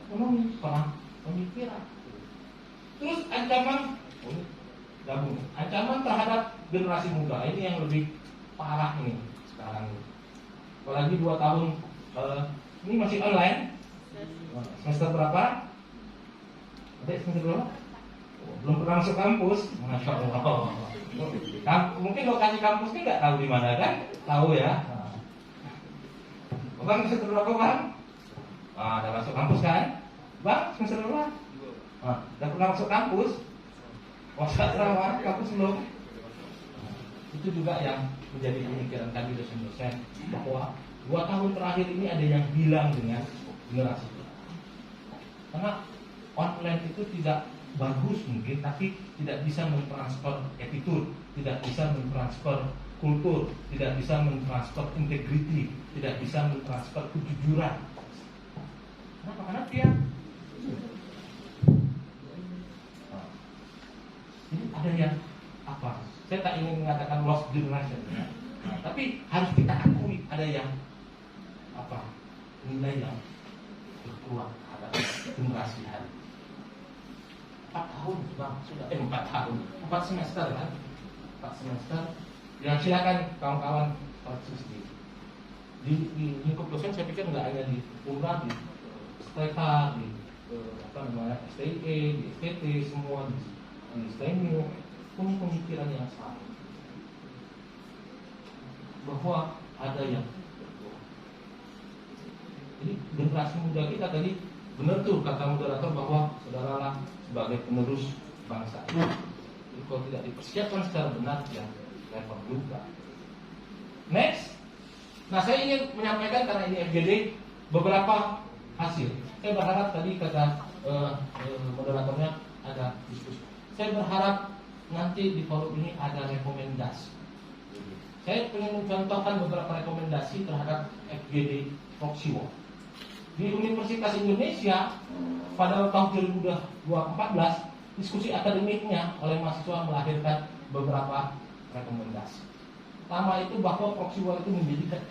ekonomi, perang pemikiran. Terus ancaman gabung, ancaman terhadap generasi muda ini yang lebih parah ini sekarang. Apalagi 2 tahun ini masih online. Semester berapa? Adik semester berapa? Belum pernah masuk kampus. Masya Allah. Mungkin lokasi kampus ini nggak tahu di mana kan? Tahu ya. Bang semester berapa bang? Udah masuk kampus kan? Bang semester berapa? Udah pernah masuk kampus? Masa terawat kampus belum? Itu juga yang menjadi pemikiran kami dosen-dosen bahwa 2 tahun terakhir ini ada yang hilang dengan generasi kita. Karena online itu tidak bagus mungkin, tapi tidak bisa mentransfer attitude, tidak bisa mentransfer kultur, tidak bisa mentransfer integriti, tidak bisa mentransfer kejujuran. Kenapa? Karena dia ini ada yang apa? Saya tak ingin mengatakan lost generation, ya. Tapi harus kita akui ada yang apa? Nilai yang berkurang terhadap generasi hari. 4 tahun, bang, sudah 4 tahun, 4 semester kan? 4 semester. Ya silakan kawan-kawan koreksi sendiri. Di lingkup dosen saya pikir nggak hanya di Unra, di STK, di STIE, di STT, semua di STMU punya pemikiran yang sama bahwa ada yang jadi generasi muda kita tadi benar tuh kata moderator bahwa saudaralah sebagai penerus bangsa ini kalau tidak dipersiapkan secara benar ya repot juga. Next, nah saya ingin menyampaikan karena ini FGD beberapa hasil. Saya berharap tadi kata moderatornya ada diskusi. Saya berharap nanti di forum ini ada rekomendasi. Saya ingin mencontohkan beberapa rekomendasi terhadap FGD proxy war. Di Universitas Indonesia pada tahun 2014 diskusi akademiknya oleh mahasiswa melahirkan beberapa rekomendasi. Pertama itu bahwa proxy war itu menjadikan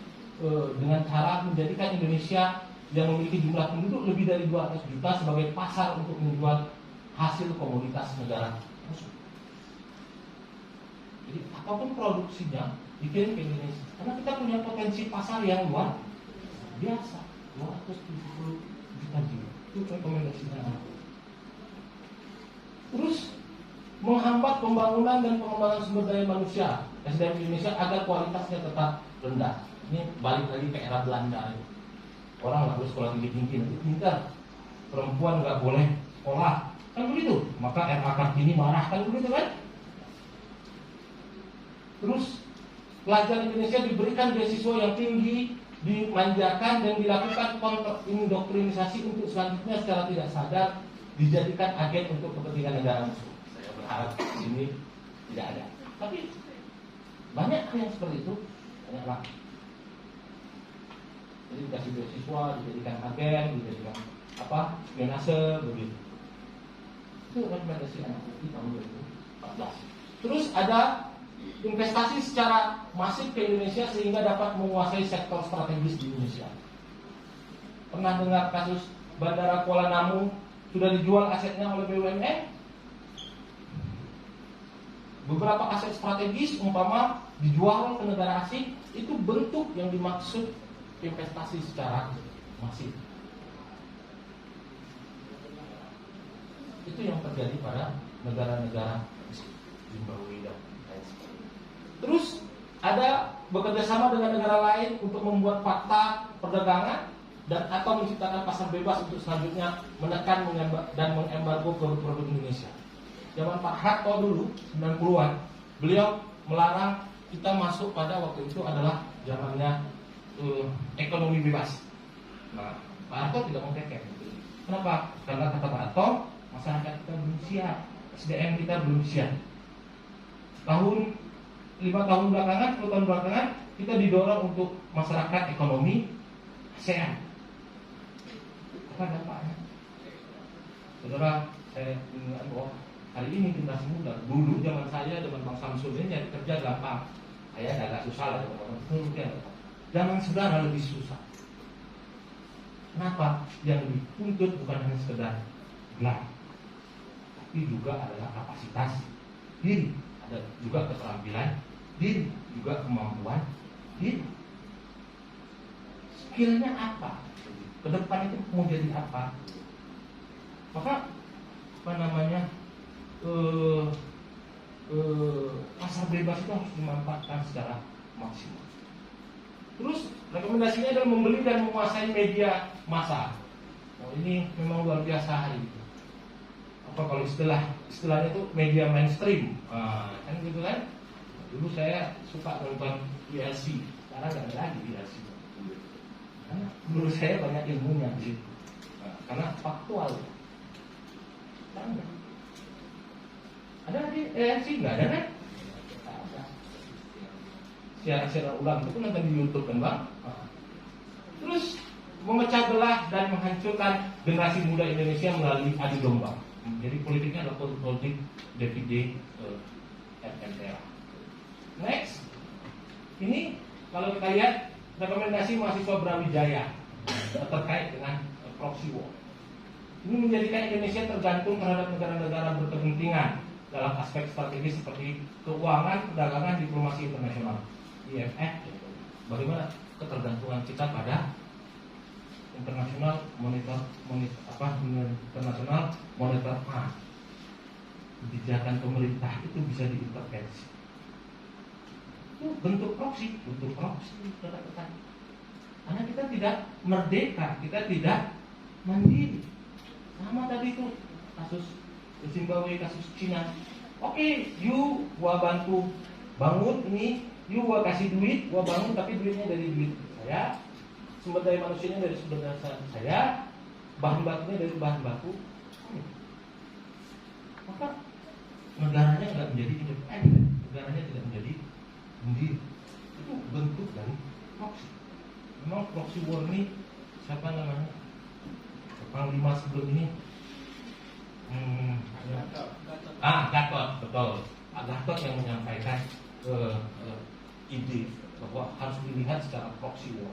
dengan cara menjadikan Indonesia yang memiliki jumlah penduduk lebih dari 200 juta sebagai pasar untuk menjual hasil komoditas negara musuh. Jadi apapun produksinya dikirim ke Indonesia karena kita punya potensi pasar yang luar biasa, 270 juta jiwa. Itu rekomendasinya. Terus menghambat pembangunan dan pengembangan sumber daya manusia SDM Indonesia agar kualitasnya tetap rendah. Ini balik lagi ke era Belanda. Orang nggak boleh sekolah tinggi-tinggi, nanti pintar. Perempuan nggak boleh sekolah, kan begitu. Maka RA Kartini marah, kan begitu kan? Terus pelajar Indonesia diberikan beasiswa yang tinggi, dimanjakan dan dilakukan indoktrinisasi untuk selanjutnya secara tidak sadar dijadikan agen untuk kepentingan negara musuh. Saya berharap ini tidak ada. Tapi banyak yang seperti itu, banyaklah. Jadi dikasih beasiswa, dijadikan agen, dijadikan apa? Spionase begitu. Itu rekomendasi anak putih tahun 2014. Terus ada investasi secara masif ke Indonesia sehingga dapat menguasai sektor strategis di Indonesia. Pernah dengar kasus Bandara Kuala Namu sudah dijual asetnya oleh BUMN? Beberapa aset strategis umpama dijual ke negara asing, itu bentuk yang dimaksud investasi secara masif. Itu yang terjadi pada negara-negara Zimbabwe dan lain sebagainya. Terus ada bekerja sama dengan negara lain untuk membuat fakta perdagangan dan atau menciptakan pasar bebas untuk selanjutnya menekan dan mengembargo produk-produk Indonesia. Zaman Pak Harto dulu 90-an, beliau melarang kita masuk pada waktu itu adalah zamannya ekonomi bebas. Nah, Pak Harto tidak mau kekeh. Kenapa? Karena kata Pak Harto, masyarakat kita belum siap, SDM kita belum siap. 5 tahun belakangan, 10 tahun belakangan, kita didorong untuk masyarakat ekonomi ASEAN. Apa dampaknya? Saudara, saya ingat bahwa hari ini generasi muda, dulu zaman saya, zaman Bang Samsul ini nyari kerja gampang. Saya agak susah lah, mungkin. Zaman saudara lebih susah. Kenapa? Yang dituntut bukan hanya sekedar gelar, tapi juga adalah kapasitas diri, ada juga keterampilan diri, juga kemampuan diri. Skillnya apa? Ke depan itu mau jadi apa? Maka pasar bebas itu harus dimanfaatkan secara maksimal. Terus rekomendasinya adalah membeli dan menguasai media massa. Oh, ini memang luar biasa hari ini. Apa kalau istilahnya itu media mainstream, kan gitu kan? Dulu saya suka nonton ILC, sekarang nggak ada lagi ILC. Karena menurut saya banyak ilmunya di situ. Karena faktual. Ada di ILC nggak ada kan? Siaran ulang itu nonton di YouTube kan Bang. Terus memecah belah dan menghancurkan generasi muda Indonesia melalui adu domba. Jadi politiknya adalah politik DVD RMTR. Next, ini kalau kita lihat rekomendasi mahasiswa Brawijaya terkait dengan proxy war. Ini menjadikan Indonesia tergantung terhadap negara-negara berkepentingan dalam aspek strategis seperti keuangan, perdagangan, diplomasi internasional. IMF, bagaimana ketergantungan kita pada internasional internasional moneter fund. Kebijakan pemerintah itu bisa diintervensi. Itu bentuk proxy, kata-kata. Karena kita tidak merdeka, kita tidak mandiri. Sama tadi itu kasus Zimbabwe, kasus Cina. Oke, you gua bantu bangun ini. You gua kasih duit, gua bangun, tapi duitnya dari duit saya, sumber daya manusianya dari sumber daya saya, bahan bakunya dari bahan baku. Maka negaranya nggak menjadi independen, negaranya tidak menjadi mandiri. Itu bentuk dari proxy. Memang proxy war ini siapa namanya? Panglima sebelum ini. Gatot, betul. Gatot yang menyampaikan ide bahwa harus dilihat secara proxy war.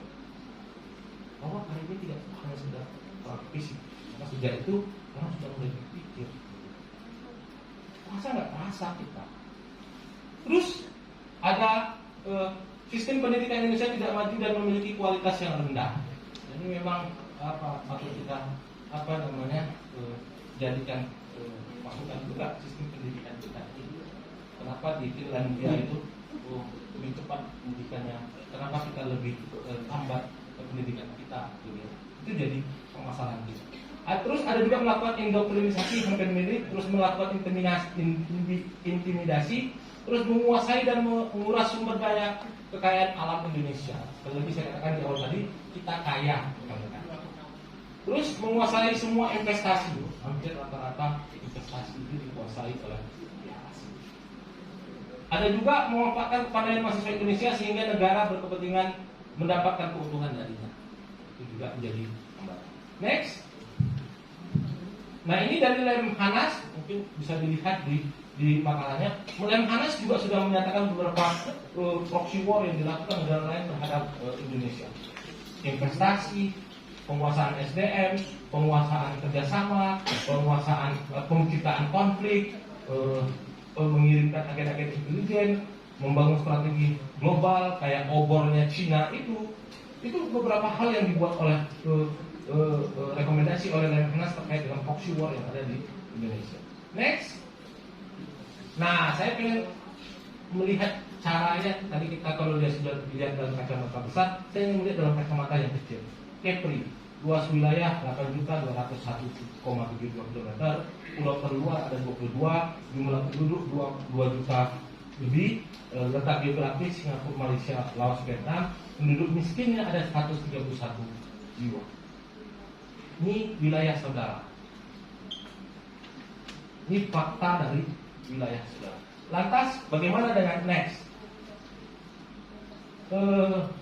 Bahwa hari ini tidak hanya sekedar perang fisik, maka sejak itu orang sudah mulai berpikir. Masa nggak terasa kita? Terus ada sistem pendidikan Indonesia tidak maju dan memiliki kualitas yang rendah. Jadi memang patut kita jadikan masukan juga sistem pendidikan kita ini. Kenapa di Finlandia itu lebih cepat pendidikannya? Kenapa kita lebih lambat pendidikan kita? Itu jadi permasalahan kita. Terus ada juga melakukan indoktrinisasi hampir mirip, terus melakukan intimidasi, terus menguasai dan menguras sumber daya kekayaan alam Indonesia. Sekali lagi saya katakan di awal tadi, kita kaya. Terus menguasai semua investasi, hampir rata-rata investasi itu dikuasai oleh pihak asing. Ada juga memanfaatkan kepandaian mahasiswa Indonesia sehingga negara berkepentingan mendapatkan keuntungan darinya. Itu juga menjadi hambatan. Next. Nah ini dari Lemhanas, mungkin bisa dilihat di makalahnya. Lemhanas juga sudah menyatakan beberapa proxy war yang dilakukan negara lain terhadap Indonesia. Investasi, penguasaan SDM, penguasaan kerjasama, penguasaan penciptaan konflik, mengirimkan agen-agen intelijen, membangun strategi global kayak obornya Cina itu beberapa hal yang dibuat oleh rekomendasi oleh Lemhanas terkait dengan proxy war yang ada di Indonesia. Next, nah saya ingin melihat caranya tadi kita kalau dia sudah dilihat dalam kacamata besar, saya ingin melihat dalam kacamata yang kecil. Kepri, luas wilayah 8.201,72 km, pulau terluar ada 22, jumlah penduduk 2 juta lebih, letak geografis Singapura, Malaysia, Laos, Vietnam, penduduk miskinnya ada 131 jiwa. Ini wilayah saudara. Ini fakta dari wilayah saudara. Lantas bagaimana dengan next?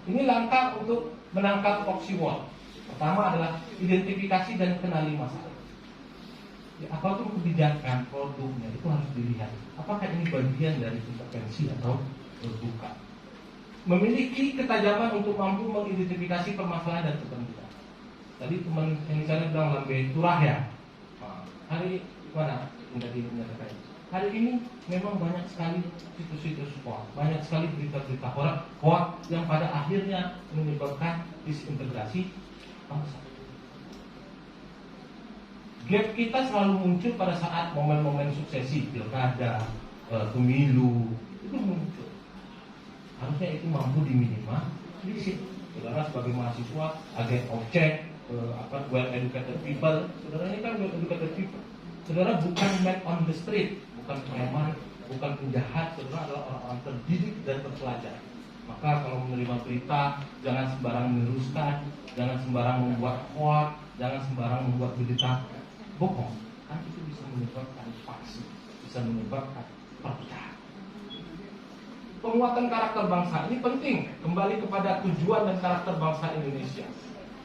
Ini langkah untuk menangkap proxy war. Pertama adalah identifikasi dan kenali masalah. Ya, apapun kebijakan produknya itu harus dilihat. Apakah ini bagian dari intervensi atau bukan? Memiliki ketajaman untuk mampu mengidentifikasi permasalahan dan kepentingan. Tadi teman yang saya bilang lambe turah ya. Nah, hari mana? Hari ini memang banyak sekali situs-situs hoax, banyak sekali berita-berita hoax yang pada akhirnya menyebabkan disintegrasi bangsa. Gap kita selalu muncul pada saat momen-momen suksesi, pilkada, pemilu, itu muncul. Harusnya itu mampu diminimalisir. Saudara sebagai mahasiswa, agent of change, well educated people, saudara ini kan well educated people. Saudara bukan man on the street, bukan preman, bukan penjahat, saudara adalah orang-orang terdidik dan terpelajar. Maka kalau menerima berita, jangan sembarang meneruskan, jangan sembarang membuat hoax, jangan sembarang membuat berita bohong. Kan itu bisa menyebabkan faksi, bisa menyebabkan perpecahan. Penguatan karakter bangsa ini penting, kembali kepada tujuan dan karakter bangsa Indonesia.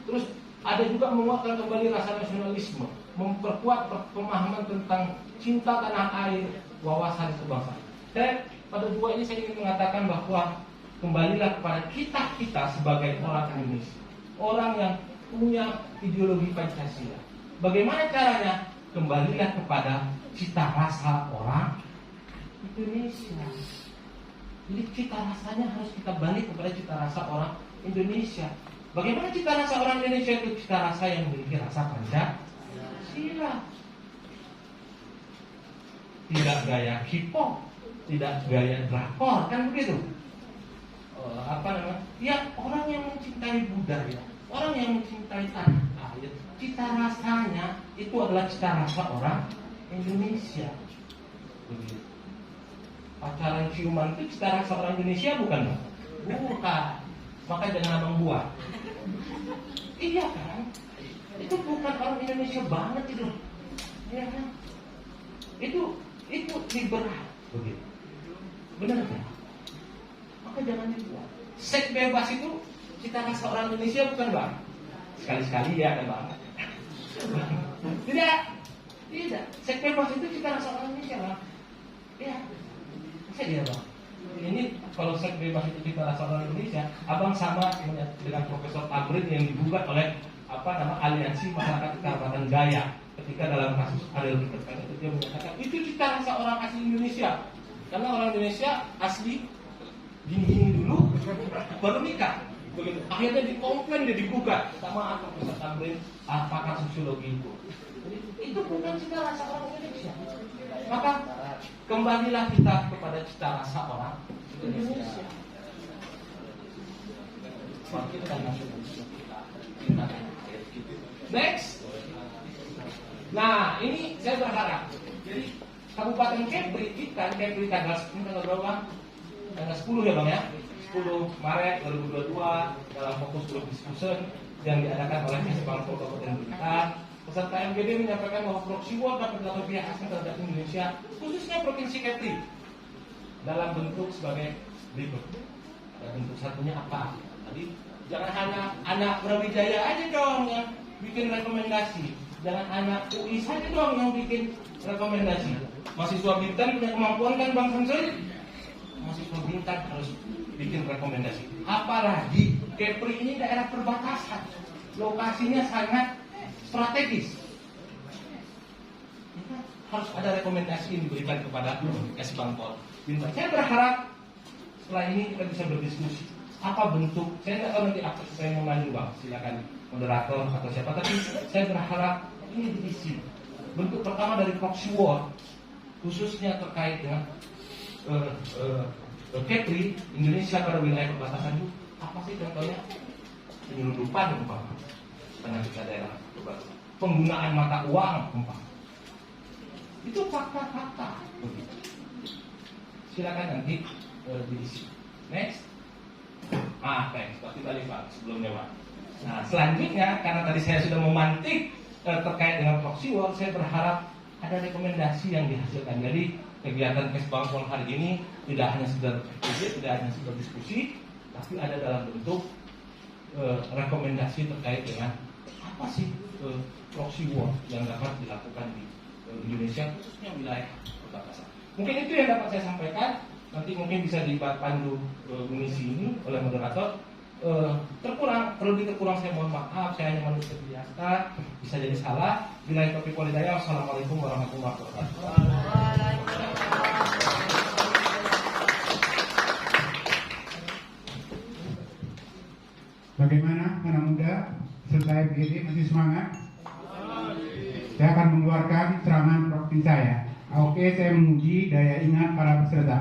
Terus ada juga menguatkan kembali rasa nasionalisme, memperkuat pemahaman tentang cinta tanah air, wawasan kebangsaan. Dan pada dua ini saya ingin mengatakan bahwa kembalilah kepada kita sebagai orang Indonesia, orang yang punya ideologi Pancasila. Bagaimana caranya? Kembalilah kepada cita rasa orang Indonesia. Jadi cita rasanya harus kita balik kepada cita rasa orang Indonesia. Bagaimana cita rasa orang Indonesia itu? Cita rasa yang memiliki rasa Pancasila. Tidak gaya K-pop, tidak gaya drakor, kan begitu? Ya orang yang mencintai budaya, orang yang mencintai tanah air, cita rasanya itu adalah cita rasa orang Indonesia. Begitu. Pacaran ciuman itu cita rasa orang Indonesia bukan? Bukan. Maka jangan abang buat. Iya kan? Itu bukan orang Indonesia banget itu. Iya kan? Itu liberal. Begitu. Benar kan? Maka jangan dibuat. Seks bebas itu cita rasa orang Indonesia bukan bang? Sekali-sekali ya kan bang? Tidak. Seks bebas itu cita rasa orang Indonesia bang. Iya. Iya bang. Ini kalau seks bebas itu cita rasa orang Indonesia, abang sama dengan Profesor Tamrin yang digugat oleh Aliansi Masyarakat Kekarabatan Gaya ketika dalam kasus Adel Kiterkan itu dia menyatakan itu cita rasa orang asli Indonesia karena orang Indonesia asli gini dulu baru nikah begitu. Akhirnya dikomplain, dia digugat sama Profesor Tamrin, pakar sosiologi itu. Jadi itu bukan cita rasa orang Indonesia. Maka kembalilah kita kepada cita rasa orang Indonesia. Next. Nah, ini saya berharap. Jadi Kabupaten Kepri kita tanggal berapa? Tanggal 10 ya Bang ya. 10 Maret 2022 dalam fokus group discussion yang diadakan oleh Kesbang Kabupaten Blitar. Peserta MGD menyampaikan bahwa proxy war dapat dilakukan pihak asing terhadap Indonesia, khususnya Provinsi Kepri, dalam bentuk sebagai berikut. Ada bentuk satunya apa? Tadi jangan hanya anak Brawijaya aja dong yang bikin rekomendasi, jangan anak UI saja dong yang bikin rekomendasi. Mahasiswa Bintan punya kemampuan kan Bang Samsul? Mahasiswa Bintan harus bikin rekomendasi. Apalagi Kepri ini daerah perbatasan, lokasinya sangat strategis. Harus ada rekomendasi yang diberikan kepada Kesbangpol Bintan. Saya berharap setelah ini kita bisa berdiskusi apa bentuk. Saya tidak tahu nanti apa saya mau maju Bang, silakan moderator atau siapa. Tapi saya berharap ini diisi. Bentuk pertama dari proxy war khususnya terkait dengan Kepri Indonesia pada wilayah perbatasan itu apa sih contohnya? Penyelundupan umpama, penangguhan daerah perbatasan, penggunaan mata uang umpama. Itu fakta-fakta. Silakan nanti diisi. Next. Thanks. Tapi balik Pak sebelumnya Pak. Nah selanjutnya karena tadi saya sudah memantik terkait dengan proxy war, saya berharap ada rekomendasi yang dihasilkan. Jadi kegiatan Kesbangpol hari ini tidak hanya sekedar tidak hanya sekedar diskusi, tapi ada dalam bentuk rekomendasi terkait dengan apa sih proxy war yang dapat dilakukan di Indonesia khususnya wilayah perbatasan. Mungkin itu yang dapat saya sampaikan. Nanti mungkin bisa dipandu mengisi ini oleh moderator. Perlu dikurang saya mohon maaf, saya hanya manusia biasa, bisa jadi salah. Bila topik walidaya, wassalamualaikum warahmatullahi wabarakatuh. Bagaimana anak muda serta FGD masih semangat? Saya akan mengeluarkan ceramah provinsi saya. Oke, saya menguji daya ingat para peserta.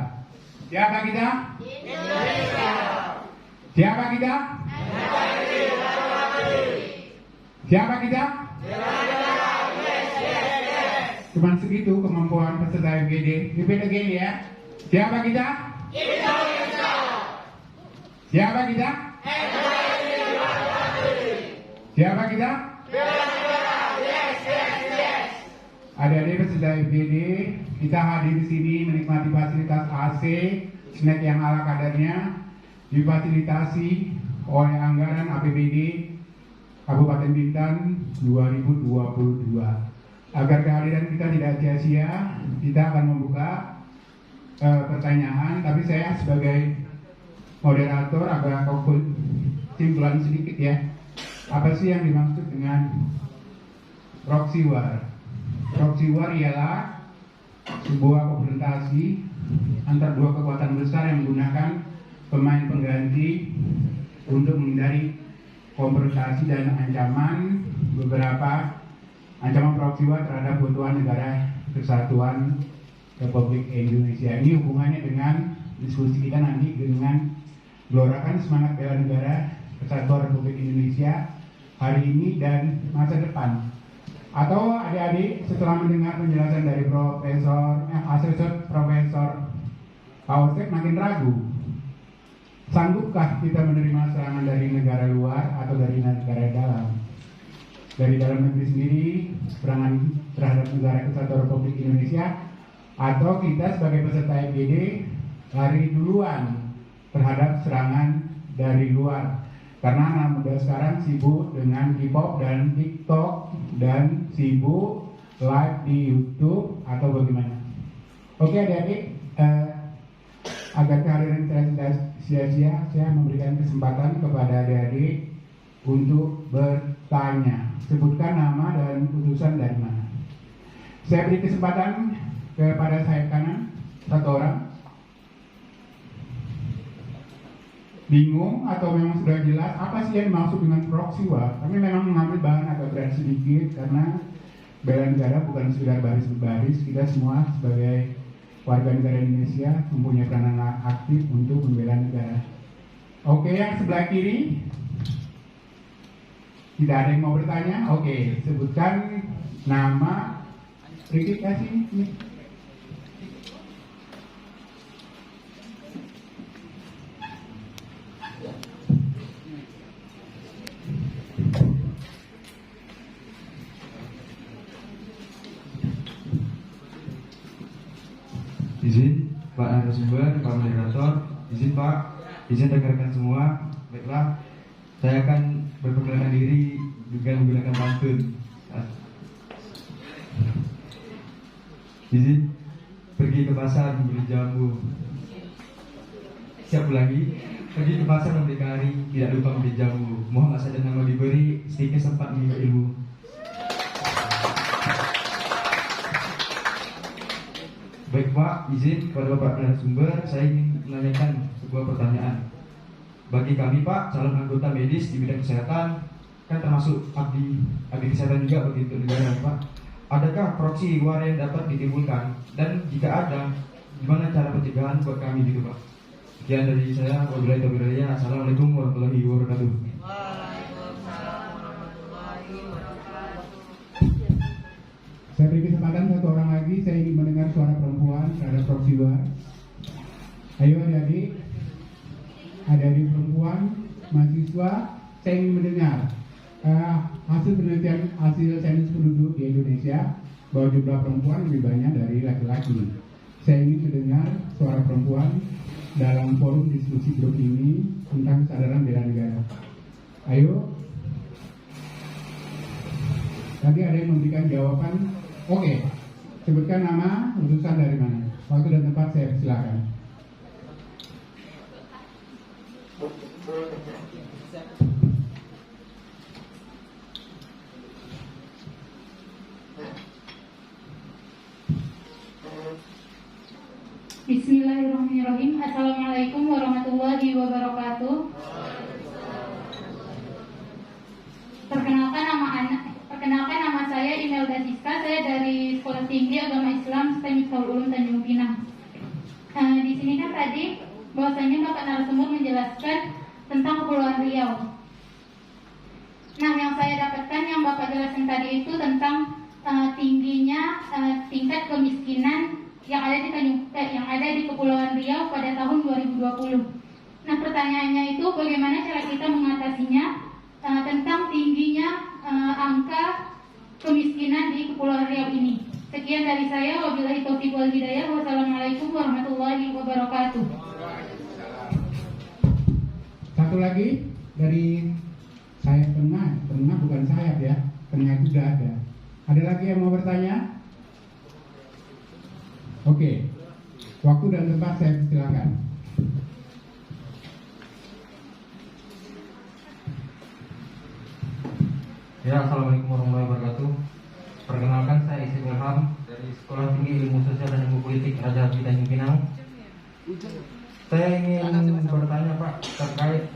Siapa kita? Indonesia. Siapa kita? Siapa kita? Cuman segitu kemampuan peserta FGD. Repeat again ya. Siapa kita? Indonesia. Siapa kita? Siapa kita? Adik-adik peserta FGD, kita hadir di sini menikmati fasilitas AC, snack yang ala kadarnya, difasilitasi oleh anggaran APBD Kabupaten Bintan 2022. Agar kehadiran kita tidak sia-sia, kita akan membuka pertanyaan, tapi saya sebagai moderator agak kesimpulan sedikit ya. Apa sih yang dimaksud dengan proxy war? Proxy war ialah sebuah konfrontasi antar dua kekuatan besar yang menggunakan pemain pengganti untuk menghindari konfrontasi dan ancaman beberapa ancaman proxy war terhadap keutuhan negara kesatuan Republik Indonesia. Ini hubungannya dengan diskusi kita nanti dengan gelorakan semangat bela negara kesatuan Republik Indonesia hari ini dan masa depan. Atau adik-adik setelah mendengar penjelasan dari Asesor Profesor Pausek makin ragu, sanggupkah kita menerima serangan dari negara luar atau dari negara dalam? Dari dalam negeri sendiri serangan terhadap negara kesatuan Republik Indonesia, atau kita sebagai peserta FGD lari duluan terhadap serangan dari luar? Karena anak muda sekarang sibuk dengan K-pop dan TikTok dan sibuk live di YouTube atau bagaimana? Oke adik-adik, agar kehadiran kita tidak sia-sia, saya memberikan kesempatan kepada adik-adik untuk bertanya. Sebutkan nama dan utusan dari mana. Saya beri kesempatan kepada sayap kanan, satu orang. Bingung atau memang sudah jelas apa sih yang dimaksud dengan proxy war? Kami memang mengambil bahan agak berat sedikit karena bela negara bukan sekedar baris berbaris. Kita semua sebagai warga negara Indonesia mempunyai peranan aktif untuk membela negara. Oke, yang sebelah kiri tidak ada yang mau bertanya. Oke, sebutkan nama. Riki kasih ini. Izin Pak narasumber, Pak moderator, izin Pak, izin rekan-rekan semua. Baiklah, saya akan berperkenalkan diri dengan menggunakan pantun. Izin pergi ke pasar membeli jamu. Siap ulangi, pergi ke pasar membeli kari, tidak lupa membeli jamu. Mohon saja nama diberi, sedikit sempat menimba ilmu. Baik Pak, izin kepada Bapak narasumber, saya ingin menanyakan sebuah pertanyaan. Bagi kami Pak, calon anggota medis di bidang kesehatan, kan termasuk abdi kesehatan juga bagi negara Pak. Adakah proxy war yang dapat ditimbulkan? Dan jika ada, gimana cara pencegahan buat kami gitu Pak? Sekian dari saya. Wabillahi taufiq wal hidayah. Assalamualaikum warahmatullahi wabarakatuh. Saya beri kesempatan satu orang lagi. Saya ingin mendengar suara perempuan terhadap proxy war. Ayo adik-adik, adik-adik perempuan, mahasiswa, saya ingin mendengar hasil penelitian, hasil sensus penduduk di Indonesia bahwa jumlah perempuan lebih banyak dari laki-laki. Saya ingin mendengar suara perempuan dalam forum diskusi grup ini tentang kesadaran bela negara. Ayo. Tadi ada yang memberikan jawaban. Oke, sebutkan nama, utusan dari mana. Waktu dan tempat saya persilakan. Bismillahirrahmanirrahim. Assalamualaikum warahmatullahi wabarakatuh. Perkenalkan nama saya Imelda Siska. Saya dari Sekolah Tinggi Agama Islam STEM Miftahul Ulum Tanjung Pinang. Di sini kan tadi bahwasanya Bapak narasumber menjelaskan tentang Kepulauan Riau. Nah, yang saya dapatkan yang Bapak jelaskan tadi itu tentang tingginya tingkat kemiskinan yang ada di Kepulauan Riau pada tahun 2020. Nah, pertanyaannya itu bagaimana cara kita mengatasinya tentang tingginya angka kemiskinan di Kepulauan Riau ini. Sekian dari saya. Wabillahi taufiq wal hidayah. Wassalamualaikum warahmatullahi wabarakatuh. Satu lagi dari sayap tengah bukan sayap ya, tengah itu sudah ada. Ada lagi yang mau bertanya? Oke, waktu dan tempat saya silakan. Ya, assalamualaikum warahmatullahi wabarakatuh. Perkenalkan, saya Isin Ilham dari Sekolah Tinggi Ilmu Sosial dan Ilmu Politik Raja Habib Tanjung Pinang. Saya ingin bertanya Pak terkait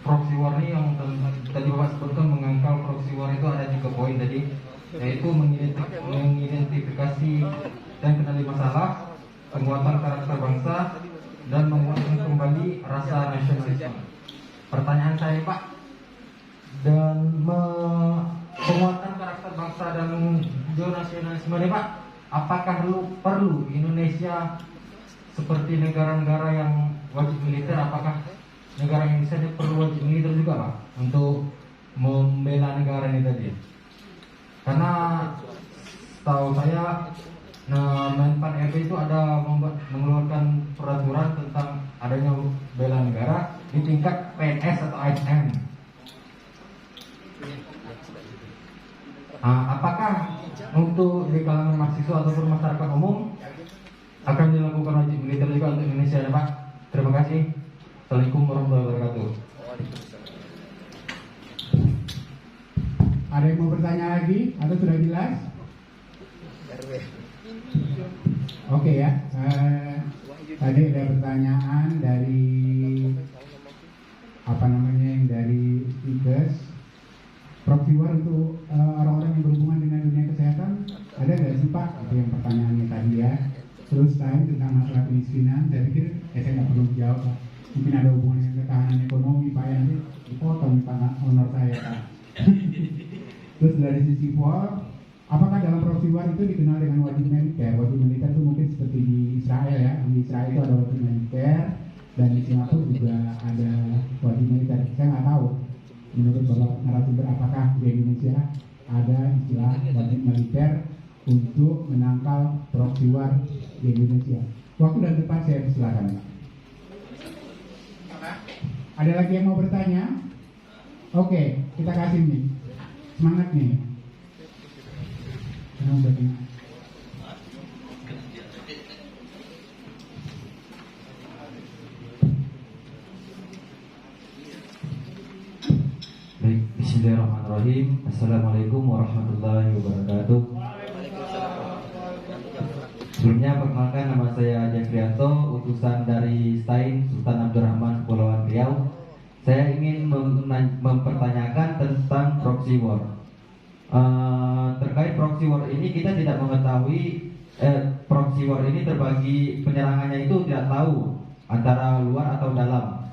proxy war ini yang tadi Bapak sebutkan mengangkal proxy war itu ada 3 poin tadi, yaitu mengidentifikasi dan kenali masalah, penguatan karakter bangsa, dan menguatkan kembali rasa nasionalisme. Pertanyaan saya Pak, dan penguatan karakter bangsa dan nasionalisme ini Pak, apakah perlu Indonesia seperti negara-negara yang wajib militer? Apakah negara Indonesia perlu wajib militer juga Pak untuk membela negara ini tadi? Karena tahu saya Menpan RB itu ada mengeluarkan peraturan tentang adanya bela negara di tingkat PNS atau ASN. Apakah untuk di kalangan mahasiswa ataupun masyarakat umum akan dilakukan wajib militer juga untuk Indonesia ya Pak? Terima kasih. Assalamualaikum warahmatullahi wabarakatuh. Ada yang mau bertanya lagi atau sudah jelas? Oke ya. Tadi ada pertanyaan dari yang dari Stickers. Proxy war untuk orang-orang yang berhubungan dengan dunia kesehatan ada nggak sih Pak? Itu yang pertanyaannya tadi ya. Terus tadi tentang masalah kemiskinan, saya pikir saya nggak perlu jawab Pak. Mungkin ada hubungan dengan ketahanan ekonomi Pak, yang dipotong Pak honor saya Pak. Terus dari sisi apakah dalam proxy war itu dikenal dengan wajib militer? Wajib militer itu mungkin seperti di Israel ya. Di Israel itu ada wajib militer, dan di Singapura juga ada wajib militer. Saya nggak tahu menurut Bapak narasumber apakah di Indonesia ada istilah wajib militer untuk menangkal proxy war di Indonesia. Waktu dan tempat saya persilakan. Ada lagi yang mau bertanya? Oke, kita kasih nih. Semangat nih. Baik, bismillahirrahmanirrahim. Assalamualaikum warahmatullahi wabarakatuh. Sebelumnya perkenalkan, nama saya Jeffrianto, utusan dari STAIN Sultan Abdurrahman Kepulauan Riau. Saya ingin mempertanyakan tentang proxy war. Terkait proxy war ini kita tidak mengetahui proxy war ini terbagi penyerangannya itu tidak tahu antara luar atau dalam.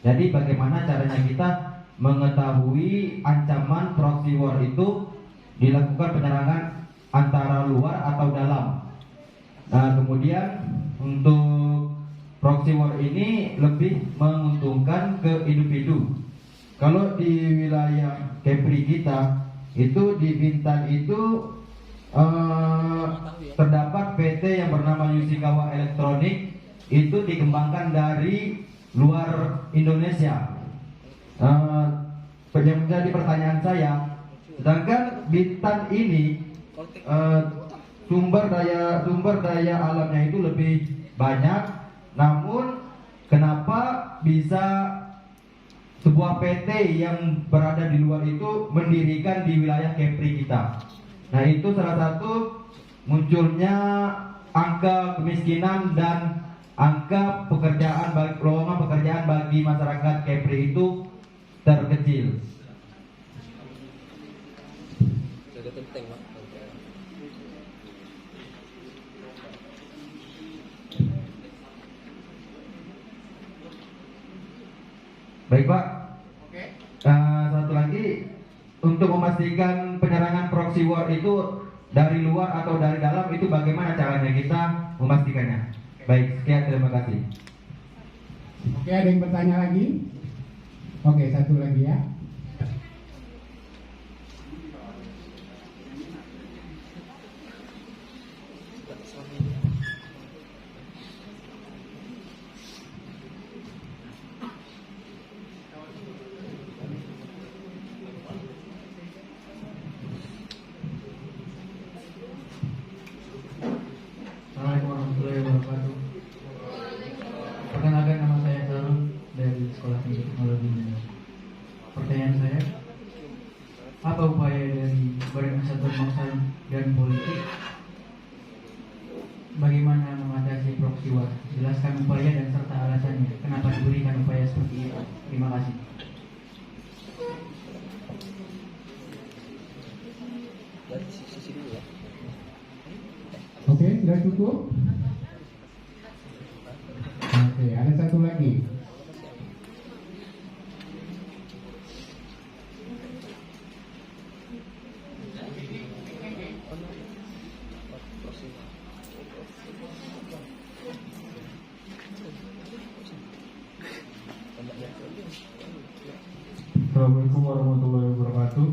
Jadi bagaimana caranya kita mengetahui ancaman proxy war itu dilakukan penyerangan antara luar atau dalam. Nah, kemudian untuk proxy war ini lebih menguntungkan ke individu. Kalau di wilayah Kepri kita itu di Bintan itu terdapat PT yang bernama Yushikawa Elektronik, itu dikembangkan dari luar Indonesia. Yang menjadi pertanyaan saya, sedangkan Bintan ini sumber daya alamnya itu lebih banyak, namun kenapa bisa sebuah PT yang berada di luar itu mendirikan di wilayah Kepri kita? Nah, itu salah satu munculnya angka kemiskinan dan angka pekerjaan lowongan pekerjaan bagi masyarakat Kepri itu terkecil. Baik Pak. Satu lagi, untuk memastikan penyerangan proxy war itu dari luar atau dari dalam, itu bagaimana caranya kita memastikannya? Baik, sekian, terima kasih. Oke, ada yang bertanya lagi? Oke, satu lagi ya. Assalamualaikum warahmatullahi wabarakatuh. Perkenalkan, nama saya Sarul dari Sekolah Tinggi Teknologi Indonesia. Pertanyaan saya, apa upaya dari Badan Kesatuan Bangsa dan Politik bagaimana mengatasi proxy war? Jelaskan upaya dan serta alasannya. Kenapa diberikan upaya seperti itu? Terima kasih. Oke, sudah cukup? Oke, ada satu lagi. Assalamualaikum warahmatullahi wabarakatuh.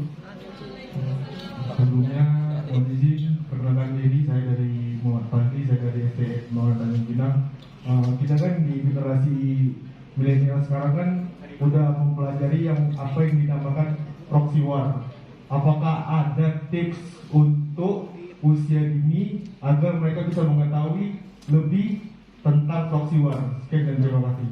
Sebelumnya mohon izin perkenalkan diri, saya dari Muhammad Fadli, saya dari STM Tanjung Pinang. Kita kan di generasi milenial sekarang kan udah mempelajari yang apa yang dinamakan proxy war. Apakah ada tips untuk usia dini agar mereka bisa mengetahui lebih tentang proxy war? Sekian dan terima kasih.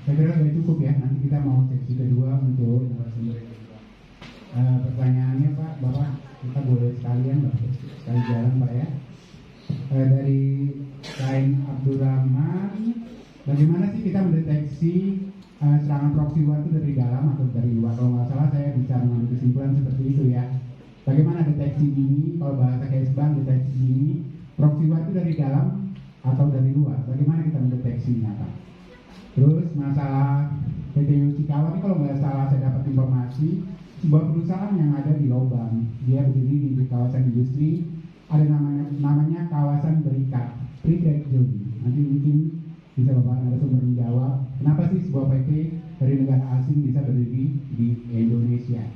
Saya kira sudah cukup ya. Nanti kita mau sesi kedua untuk narasumber yang kedua. Pertanyaannya Pak, Bapak, kita boleh sekalian Bapak, sekali jalan Pak ya. Dari Sain Abdurrahman, bagaimana sih kita mendeteksi serangan proxy war itu dari dalam atau dari luar? Kalau nggak salah saya bisa mengambil kesimpulan seperti itu ya. Bagaimana deteksi dini? Kalau bahasa Kesbang, deteksi dini proxy war itu dari dalam atau dari luar? Bagaimana kita mendeteksinya Pak? Terus masalah PT Yushikawa ini kalau nggak salah saya dapat informasi, sebuah perusahaan yang ada di Lobang, dia berdiri di kawasan industri, ada namanya kawasan berikat, free trade zone. Nanti mungkin bisa Bapak narasumber menjawab, kenapa sih sebuah PT dari negara asing bisa berdiri di Indonesia?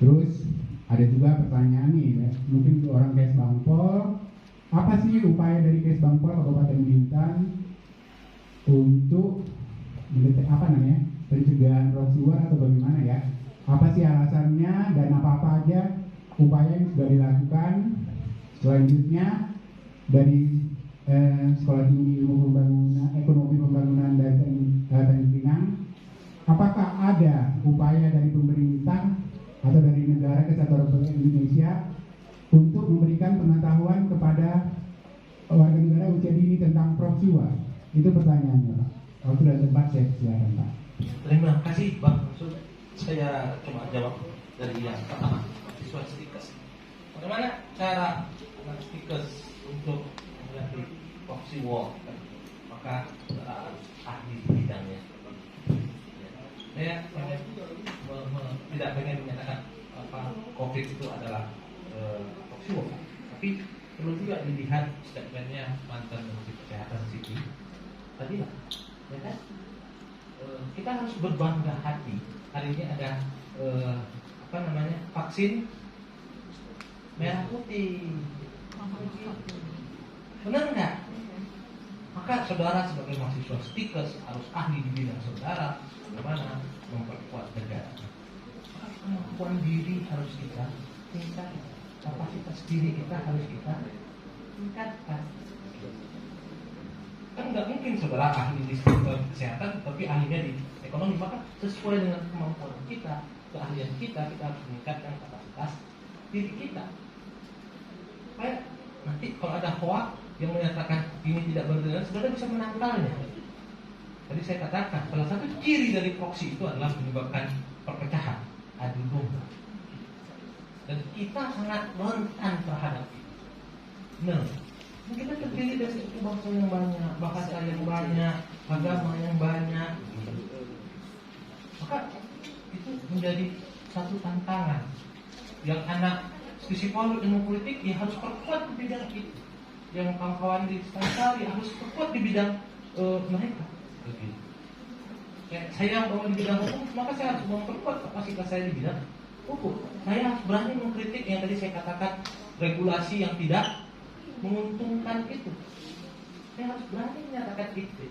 Terus ada juga pertanyaan nih, mungkin untuk orang Kesbangpol, apa sih upaya dari Kesbangpol Kabupaten Bintan untuk pencegahan proxy war atau bagaimana ya? Apa sih alasannya dan apa aja upaya yang sudah dilakukan? Selanjutnya dari Sekolah Tinggi Ilmu Ekonomi Pembangunan dan Tanjung Pinang, apakah ada upaya dari pemerintah atau dari negara kesatuan Republik Indonesia untuk memberikan pengetahuan kepada warga negara usia dini tentang proxy war? Itu pertanyaannya Pak. Kalau sudah tempat saya silakan Pak. Terima kasih Bang. Saya cuma jawab dari yang pertama, siswa sedikit. Bagaimana cara Stikes untuk menjadi proxy war? Maka ahli di bidangnya. Saya tidak pengen menyatakan COVID itu adalah proxy war, tapi perlu juga dilihat statementnya mantan Menteri Kesehatan Siti tadi, ya kan? Kita harus berbangga hati hari ini ada vaksin merah putih. Benar nggak? Maka saudara sebagai mahasiswa Stikes harus ahli di bidang saudara bagaimana memperkuat negara. Kemampuan diri harus kita tingkatkan, kapasitas diri kita harus kita tingkatkan. Kan nggak mungkin saudara ahli di kesehatan tapi ahlinya di ekonomi. Maka sesuai dengan kemampuan kita, keahlian kita harus meningkatkan kapasitas diri kita. Supaya nanti kalau ada hoax yang menyatakan ini tidak benar, sebenarnya bisa menangkalnya. Tadi saya katakan salah satu ciri dari proxy itu adalah menyebabkan perpecahan, adu domba. Dan kita sangat rentan terhadap itu. Nah, kita terdiri dari suku bangsa yang banyak, bahasa yang banyak, agama yang banyak. Maka itu menjadi satu tantangan yang anak psikologi ilmu politik ya harus perkuat di bidang itu. Yang kawan-kawan di Stansari harus perkuat di bidang mereka. Saya mau di bidang hukum, maka saya harus memperkuat kapasitas saya di bidang hukum. Saya harus berani mengkritik yang tadi saya katakan regulasi yang tidak menguntungkan itu. Saya harus berani menyatakan itu.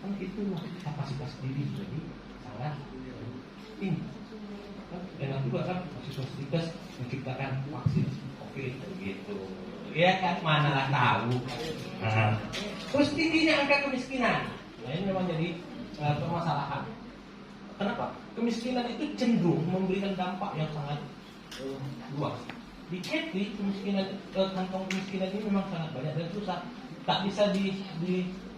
Kan itu kapasitas diri jadi sangat tinggi. Enak juga kan mahasiswa Stikes menciptakan vaksin COVID gitu. Ya kan, mana tahu. Nah, terus tingginya angka kemiskinan. Nah, ini memang jadi permasalahan. Kenapa? Kemiskinan itu cenderung memberikan dampak yang sangat luas. Di Kepri kemiskinan, kantong kemiskinan ini memang sangat banyak dan susah. Tak bisa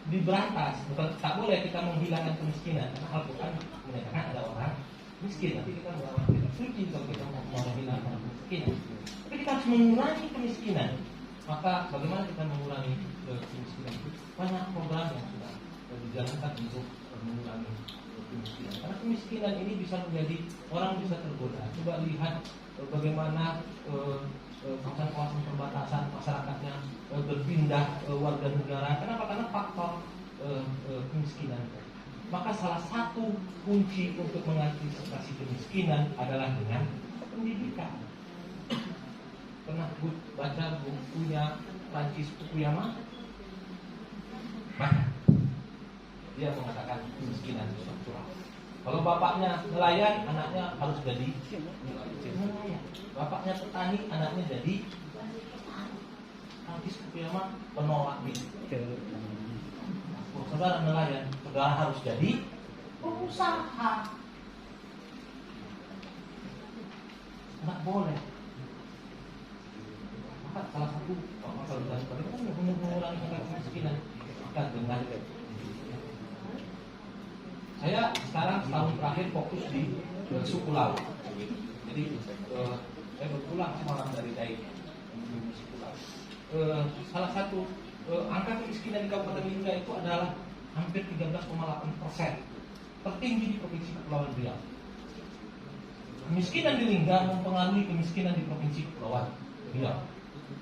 diberantas. Bukan, tak boleh kita menghilangkan kemiskinan karena Al-Quran menyatakan ada orang miskin. Nanti kita melawan kita suci kalau kita mau menghilangkan kemiskinan. Tapi kita harus mengurangi kemiskinan. Maka bagaimana kita mengurangi kemiskinan itu? Banyak program yang sudah dijalankan untuk mengurangi kemiskinan. Karena kemiskinan ini bisa menjadi orang bisa tergoda. Coba lihat bagaimana kawasan-kawasan perbatasan masyarakatnya berpindah warga negara. Kenapa? Karena faktor kemiskinan. Maka salah satu kunci untuk mengantisipasi kemiskinan adalah dengan pendidikan. Pernah baca bukunya Francis Fukuyama? Baca. Dia mengatakan kemiskinan struktural. Kalau bapaknya nelayan, anaknya harus jadi nelayan. Bapaknya petani, anaknya jadi Francis Fukuyama penolak itu. Saudara nelayan, saudara harus jadi pengusaha. Nggak boleh. Maka salah satu masalah dasar itu mengurangi angka kemiskinan. Maka dengan saya sekarang setahun terakhir fokus di suku laut. Jadi saya berpulang semalam dari Dai suku laut. Salah satu angka kemiskinan di Kabupaten Lingga itu adalah hampir 13,8%, tertinggi di Provinsi Kepulauan Riau. Kemiskinan di Lingga mempengaruhi kemiskinan di Provinsi Kepulauan Riau.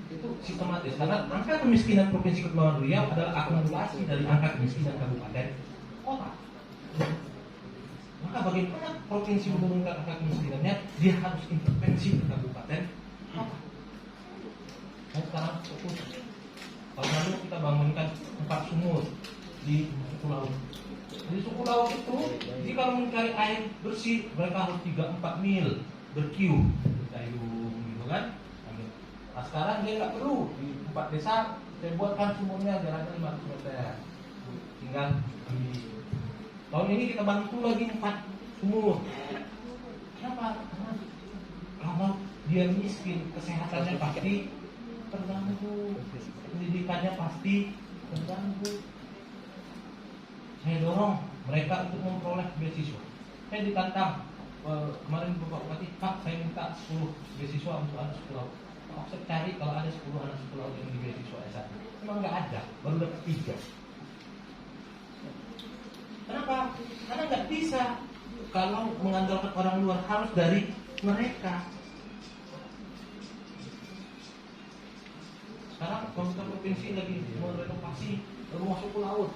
Itu sistematis karena angka kemiskinan Provinsi Kepulauan Riau adalah akumulasi dari angka kemiskinan kabupaten kota. Maka bagaimana provinsi menurunkan angka kemiskinannya? Dia harus intervensi ke kabupaten kota. Saya sekarang fokus. Tahun lalu kita bangunkan 4 sumur di suku laut. Di suku laut itu, jika kalau mencari air bersih, mereka harus 3-4 mil berkiu, berkayung, gitu kan? Nah sekarang dia nggak perlu di 4 desa, saya buatkan sumurnya jaraknya 500 meter. Tinggal di tahun ini kita bantu lagi 4 sumur. Kenapa? Karena kalau dia miskin, kesehatannya pasti terganggu, pendidikannya pasti terganggu. Saya dorong mereka untuk memperoleh beasiswa. Saya ditantang kemarin Bapak Bupati, Pak, saya minta 10 beasiswa untuk anak sekolah. Saya cari kalau ada 10 anak sekolah yang di beasiswa S1. Memang nggak ada, baru dapat 3. Kenapa? Karena nggak bisa. Kalau mengandalkan orang luar harus dari mereka. Sekarang pemerintah provinsi lagi merenovasi rumah suku laut,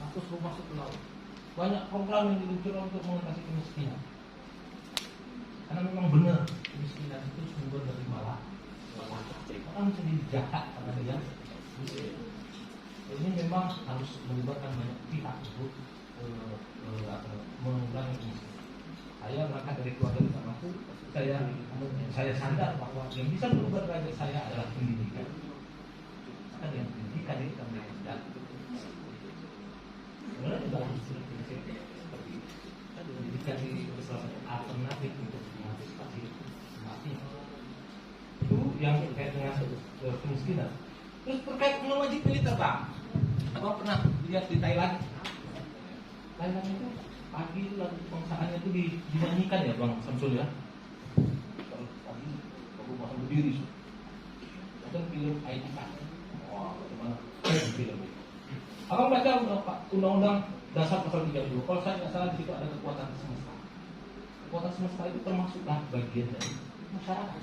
100 rumah suku laut. Banyak program yang diluncurkan untuk mengatasi kemiskinan. Karena memang benar kemiskinan itu sumber dari malah orang sendiri jahat karena dia miskin. Ini memang harus melibatkan banyak pihak untuk mengurangi kemiskinan. Saya berangkat dari keluarga tidak mampu. Saya sadar bahwa yang bisa berubah derajat saya adalah pendidikan. Ada yang pendidikan ini kami tidak. Sebenarnya juga harus seperti pendidikan ini salah satu alternatif untuk mengantisipasi kematian. Itu yang terkait dengan kemiskinan. Terus terkait dengan wajib militer, Bang. Abang pernah lihat di Thailand? Thailand itu pagi itu lagu kebangsaannya itu dinyanyikan ya, Bang Samsul ya. Pagi rumah berdiri. Itu film ID Card. Wah, bagaimana film itu? Abang baca undang-undang dasar pasal 30. Kalau saya nggak salah di situ ada kekuatan semesta. Kekuatan semesta itu termasuklah bagian dari masyarakat.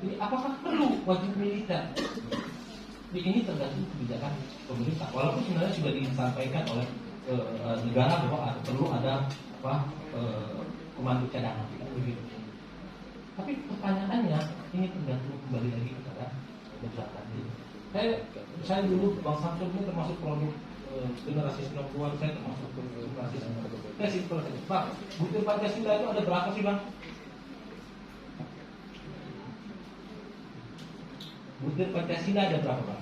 Jadi apakah perlu wajib militer? Ini tergantung kebijakan pemerintah. Walaupun sebenarnya sudah disampaikan oleh negara bahwa perlu ada komando cadangan, begitu. Tapi pertanyaannya ini tergantung kembali lagi kepada masyarakat. Saya dulu Bang Samsul ini termasuk produk generasi 90-an, saya termasuk generasi 90-an. Saya simpel saja. Bang, butir Pancasila itu ada berapa sih, Bang? Butir Pancasila ada berapa, Bang?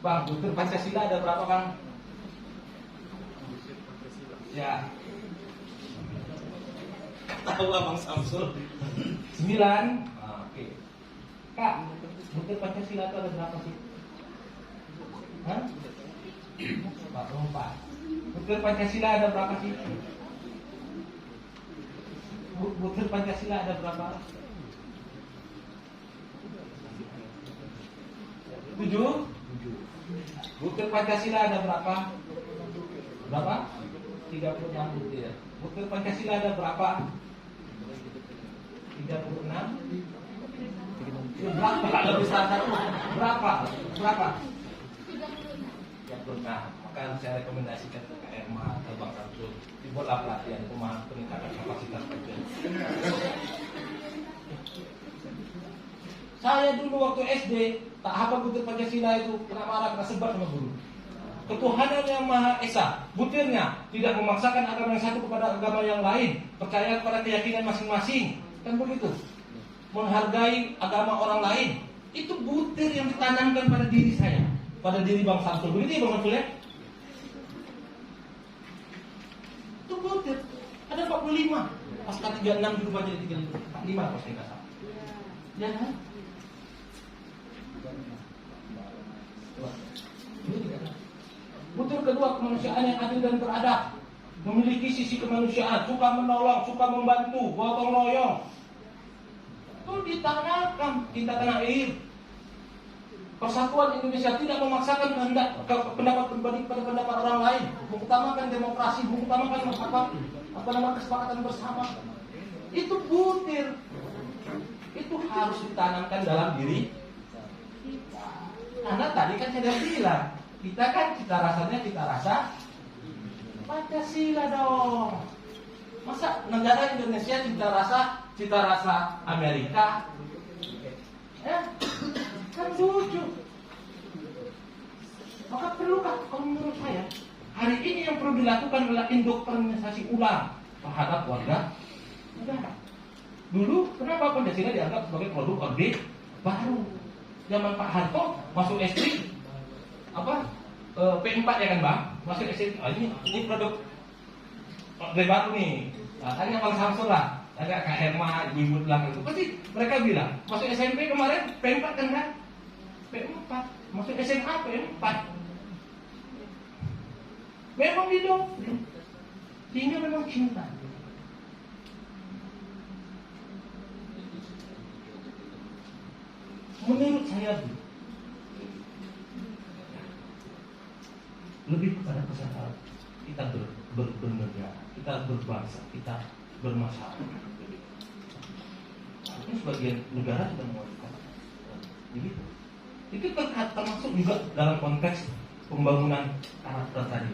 Bang, butir Pancasila ada berapa, Bang? Ya. Tahu Bang Samsul. 9. Oke. Kak, butir Pancasila itu ada berapa sih? Hah? 44. Butir Pancasila ada berapa sih? Butir Pancasila ada berapa? 7. Butir Pancasila ada berapa? Berapa? 36 butir. Butir Pancasila ada berapa? 36. Berapa? Kalau bisa satu. Berapa? 36. Maka saya rekomendasikan ke KMA atau Bang Samsul dibuatlah pelatihan peningkatan kapasitas kajian. Saya dulu waktu SD tak hafal butir Pancasila itu kena marah, kena sebar sama guru. Ketuhanan yang Maha Esa, butirnya tidak memaksakan agama yang satu kepada agama yang lain, percaya kepada keyakinan masing-masing, kan begitu. Menghargai agama orang lain, itu butir yang ditanamkan pada diri saya, pada diri Bang Samsul. Begitu ya Bang Samsul ya? Itu butir. Ada 45. Pasca 36 berubah jadi 35. 45 kalau saya nggak salah. Ya kan? Butir kedua, kemanusiaan yang adil dan beradab, memiliki sisi kemanusiaan, suka menolong, suka membantu, gotong royong. Itu ditanamkan kita tanah air. Persatuan Indonesia tidak memaksakan pendapat pribadi pada pendapat orang lain, mengutamakan demokrasi, mengutamakan kesepakatan bersama. Itu butir. Itu harus ditanamkan dalam diri kita. Karena tadi kan saya bilang, kita kan kita rasa Pancasila dong. Masa negara Indonesia cita rasa Amerika? Ya, kan lucu. Maka perlukah kalau menurut saya hari ini yang perlu dilakukan adalah indoktrinisasi ulang terhadap warga negara. Dulu kenapa Pancasila dianggap sebagai produk orde baru? Zaman Pak Harto masuk SD P4 ya kan Bang? Masuk SD, ini produk orde baru nih. Tanya Bang Samsul lah, agak Kak Herma, ibu belakang itu. Pasti mereka bilang, masuk SMP kemarin P4 kan? P4, masuk SMA P4. Memang didoktrin. Sehingga memang cinta. Menurut saya lebih kepada kesadaran kita bernegara, kita berbangsa, kita bermasyarakat. Ini sebagian negara sudah melakukan begitu. Itu termasuk juga dalam konteks pembangunan karakter tadi.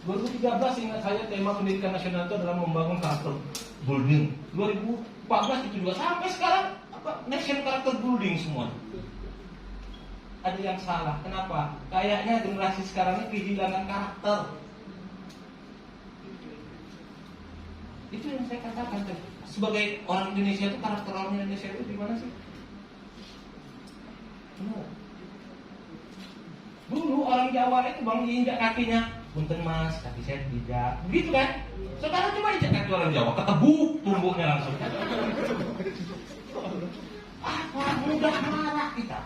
2013 ingat saya tema pendidikan nasional itu adalah membangun karakter building. 2014 itu juga sampai sekarang nation karakter building semua. Ada yang salah. Kenapa? Kayaknya generasi sekarang ini kehilangan karakter. Itu yang saya katakan. Sebagai orang Indonesia itu karakter orang Indonesia itu di mana sih? Dulu orang Jawa itu bang injak kakinya, punten mas, kaki saya tidak, begitu kan? Sekarang coba injak kaki orang Jawa, ketebuk tumbuhnya langsung. Apa mudah marah kita?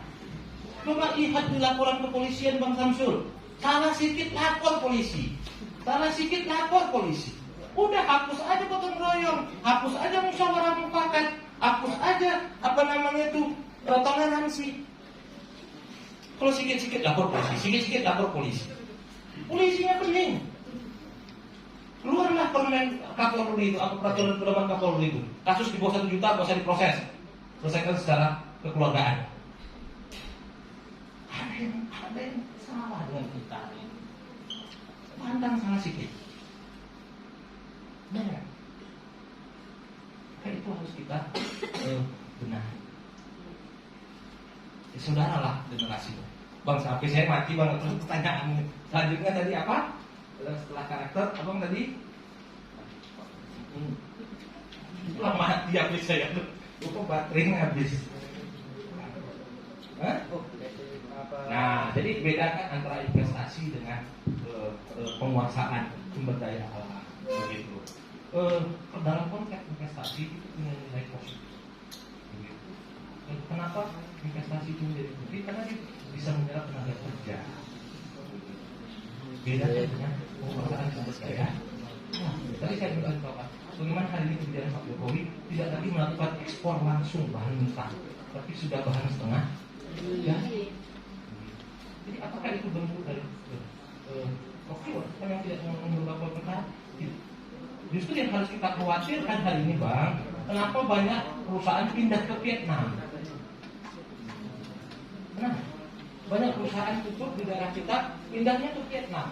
Coba lihat di laporan kepolisian Bang Samsul, salah sedikit lapor polisi, salah sedikit lapor polisi. Udah hapus aja gotong royong, hapus aja musyawarah mufakat, hapus aja toleransi. Kalau sikit-sikit lapor polisi, sikit-sikit lapor polisi. Polisinya pening. Keluarlah permen Kapolri itu, atau peraturan pedoman Kapolri itu. Kasus di bawah 1 juta gak usah diproses, selesaikan secara kekeluargaan. Ada yang salah dengan kita. Pandang salah sikit. Benar. Kayak itu harus kita benar. Saudaralah generasi itu. Bang, sampai saya mati bang, terus pertanyaan selanjutnya tadi apa? Setelah karakter, abang tadi? Itulah mati habis saya tuh. Kok baterainya habis? Hah? Nah, jadi bedakan antara investasi dengan penguasaan sumber daya alam, begitu. Dalam konteks investasi itu punya nilai positif. Kenapa investasi itu menjadi penting? Karena dia bisa menyerap tenaga kerja. Beda dengan penguasaan sumber daya. Nah, tadi saya bilang Pak, bagaimana hari ini kebijakan Pak Jokowi tidak lagi melakukan ekspor langsung bahan mentah, tapi sudah bahan setengah. Ya. Jadi apakah itu bentuk dari profil yang tidak mengubah perkara? Justru yang harus kita khawatirkan hari ini bang, kenapa banyak perusahaan pindah ke Vietnam? Nah, banyak perusahaan tutup di daerah kita, pindahnya ke Vietnam.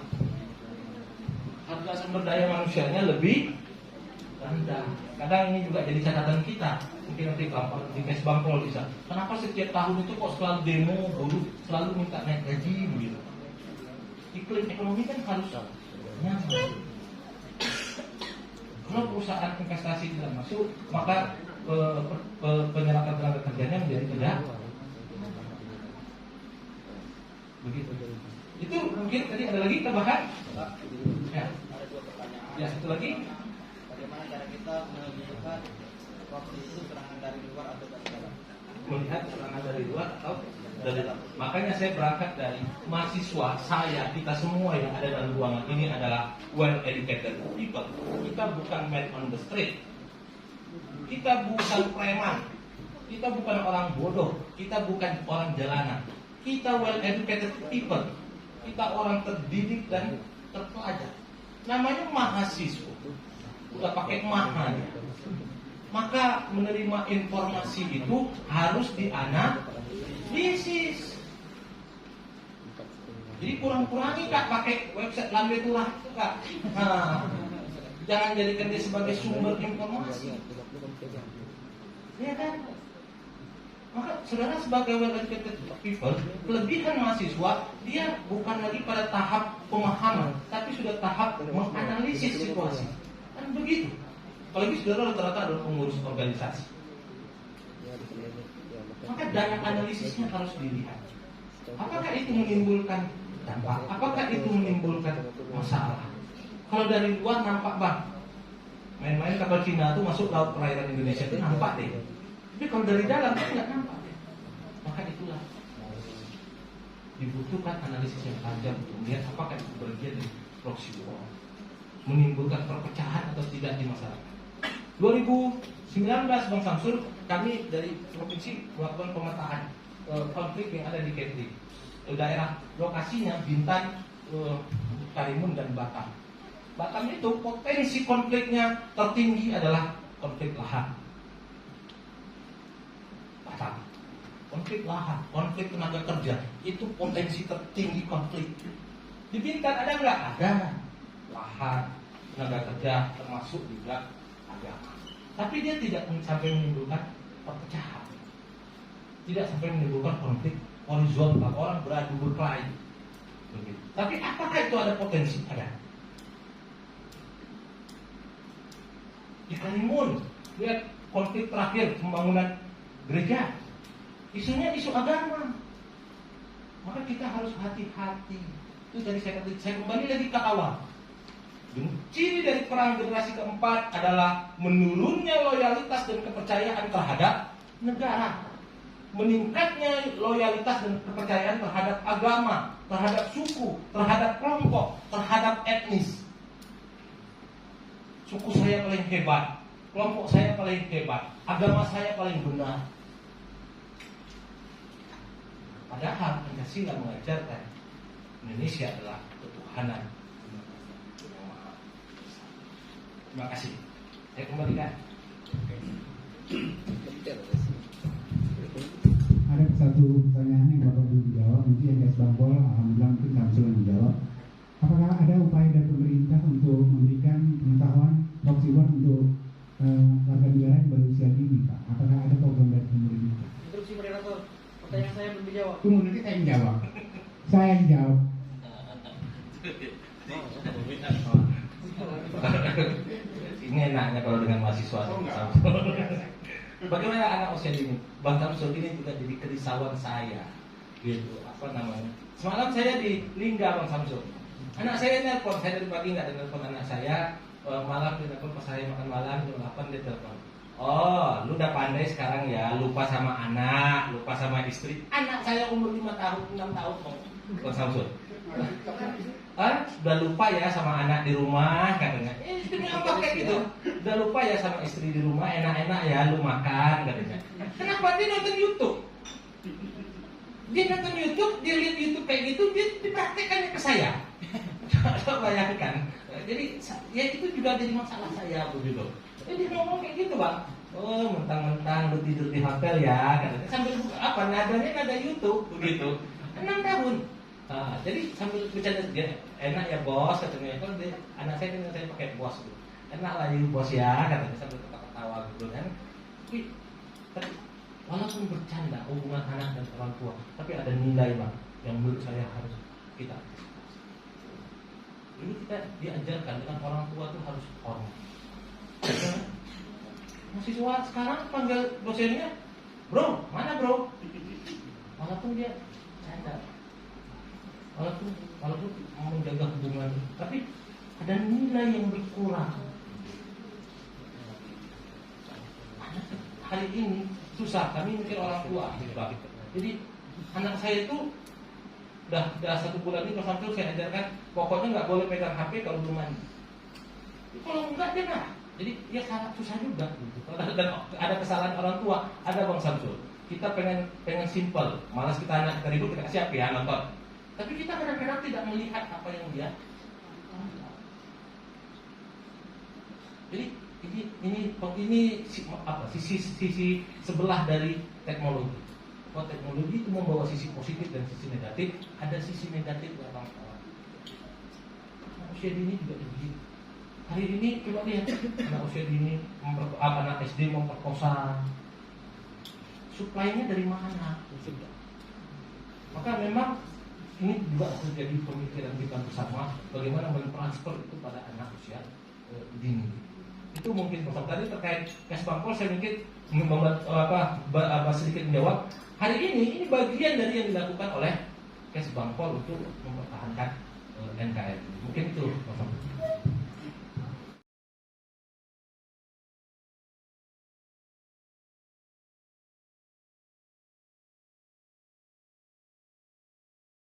Harga sumber daya manusianya lebih rendah. Kadang ini juga jadi catatan kita. Mungkin nanti di Kes Bangpol bisa. Kenapa setiap tahun itu kok selalu demo, buruh selalu minta naik gaji begitu? Iklim ekonomi kan harus nyaman. Kalau perusahaan investasi tidak masuk, maka penyerapan tenaga kerjanya menjadi tidak. Begitu. Itu mungkin tadi ada lagi tambahan? Ya. Ya, satu lagi. Bagaimana cara kita melihat korupsi itu serangan dari luar atau dari dalam? Melihat serangan dari luar atau dari dalam. Makanya saya berangkat dari mahasiswa, kita semua yang ada dalam ruangan ini adalah well educated people. Kita bukan man on the street. Kita bukan preman. Kita bukan orang bodoh. Kita bukan orang jalanan. Kita well educated people. Kita orang terdidik dan terpelajar. Namanya mahasiswa. Udah pakai mahanya. Maka menerima informasi itu harus dianalisis. Jadi kurang-kurangi Kak pakai website Lambetulah itu Kak. Nah, jangan jadikan dia sebagai sumber informasi. Ya kan? Maka saudara sebagai well-educated people, kelebihan mahasiswa, dia bukan lagi pada tahap pemahaman, tapi sudah tahap menganalisis situasi. Kan begitu. Apalagi saudara rata-rata adalah pengurus organisasi. Maka daya analisisnya harus dilihat. Apakah itu menimbulkan dampak? Apakah itu menimbulkan masalah? Kalau dari luar nampak bang, main-main kapal Cina itu masuk laut perairan Indonesia itu nampak deh. Tapi kalau dari dalam itu nggak nampak deh. Maka itulah dibutuhkan analisis yang tajam untuk melihat apakah itu bagian dari proxy war menimbulkan perpecahan atau tidak di masyarakat. 2019 Bang Samsul, kami dari provinsi melakukan pemetaan konflik yang ada di Kepri. Daerah lokasinya Bintan, Karimun dan Batam. Batam itu potensi konfliknya tertinggi adalah konflik lahan. Batam, konflik lahan, konflik tenaga kerja itu potensi tertinggi konflik. Di Bintan ada nggak? Ada. Lahan, tenaga kerja, termasuk juga agama. Tapi dia tidak sampai menimbulkan perpecahan, tidak sampai menimbulkan konflik horizontal, orang beradu berkelahi. Begitu. Tapi apakah itu ada potensi? Ada. Di Karimun, lihat konflik terakhir pembangunan gereja, isunya isu agama. Maka kita harus hati-hati. Itu tadi saya kembali lagi ke awal. Ciri dari perang generasi keempat adalah menurunnya loyalitas dan kepercayaan terhadap negara, meningkatnya loyalitas dan kepercayaan terhadap agama, terhadap suku, terhadap kelompok, terhadap etnis. Suku saya paling hebat, kelompok saya paling hebat, agama saya paling benar. Padahal Pancasila mengajarkan Indonesia adalah ketuhanan. Terima kasih. Saya kembalikan. Ada satu pertanyaan yang Bapak belum dijawab, mungkin yang guys Bangpol, alhamdulillah mungkin Samsul yang dijawab. Apakah ada upaya dari pemerintah untuk memberikan pengetahuan proxy war untuk warga negara yang berusia dini, Pak? Apakah ada program dari pemerintah? Instruksi moderator, pertanyaan saya belum dijawab. Tunggu, nanti saya yang jawab. Saya yang jawab. Ini enaknya kalau dengan mahasiswa. Bagaimana anak usia dini? Bang Samsul ini juga jadi kerisauan saya. Gitu, apa namanya? Semalam saya di Lingga Bang Samsul. Anak saya nelpon, saya dari pagi nggak ada nelpon anak saya. Malam dia nelpon pas saya makan malam jam 8 dia telepon. Oh, lu udah pandai sekarang ya, lupa sama anak, lupa sama istri. Anak saya umur 5 tahun, 6 tahun Bang Samsul. Udah lupa ya sama anak di rumah katanya. Demi apa kayak gitu? Udah lupa ya sama istri di rumah, enak-enak ya lu makan katanya. Kenapa dia nonton YouTube? Dia nonton YouTube, dia lihat YouTube kayak gitu, dia dipraktekannya ke saya. Coba bayangkan. Jadi ya itu juga jadi masalah saya begitu. Jadi ngomong kayak gitu bang. Oh mentang-mentang lu tidur di hotel ya katanya. Sambil buka apa? Nadanya nada YouTube begitu. 6 tahun. Jadi sambil bercanda dia, enak ya bos katanya. Kalau anak saya kan saya pakai bos gitu. Enak lah you bos ya katanya sambil ketawa gitu kan. Tapi walaupun bercanda hubungan anak dan orang tua, tapi ada nilai bang yang menurut saya harus kita. Ini kita diajarkan dengan orang tua itu harus hormat. Mahasiswa sekarang panggil dosennya, bro, mana bro? Walaupun dia canda. Walaupun mau menjaga hubungan, tapi ada nilai yang berkurang. Hari ini susah, kami mikir orang tua. Jadi anak saya itu udah 1 bulan ini Samsul saya ajarkan, pokoknya nggak boleh pegang HP kalau belum mandi. Kalau enggak dia nggak. Jadi ya sangat susah juga. Dan ada kesalahan orang tua, ada Bang Samsul. Kita pengen simple, malas kita anak kita ribut kita kasih HP ya nonton. Tapi kita kadang-kadang tidak melihat apa yang dia. Jadi ini apa sisi sebelah dari teknologi. Kalau teknologi itu membawa sisi positif dan sisi negatif, ada sisi negatif dalam orang. Usia dini juga begitu. Hari ini coba lihat anak usia dini anak SD memperkosa. Suplainya dari mana? Maka memang ini juga harus jadi pemikiran kita bersama bagaimana mentransfer itu pada anak usia dini. Itu mungkin tadi terkait Kes Bangpol saya mungkin sedikit menjawab. Hari ini bagian dari yang dilakukan oleh Kes Bangpol untuk mempertahankan NKRI. Mungkin itu.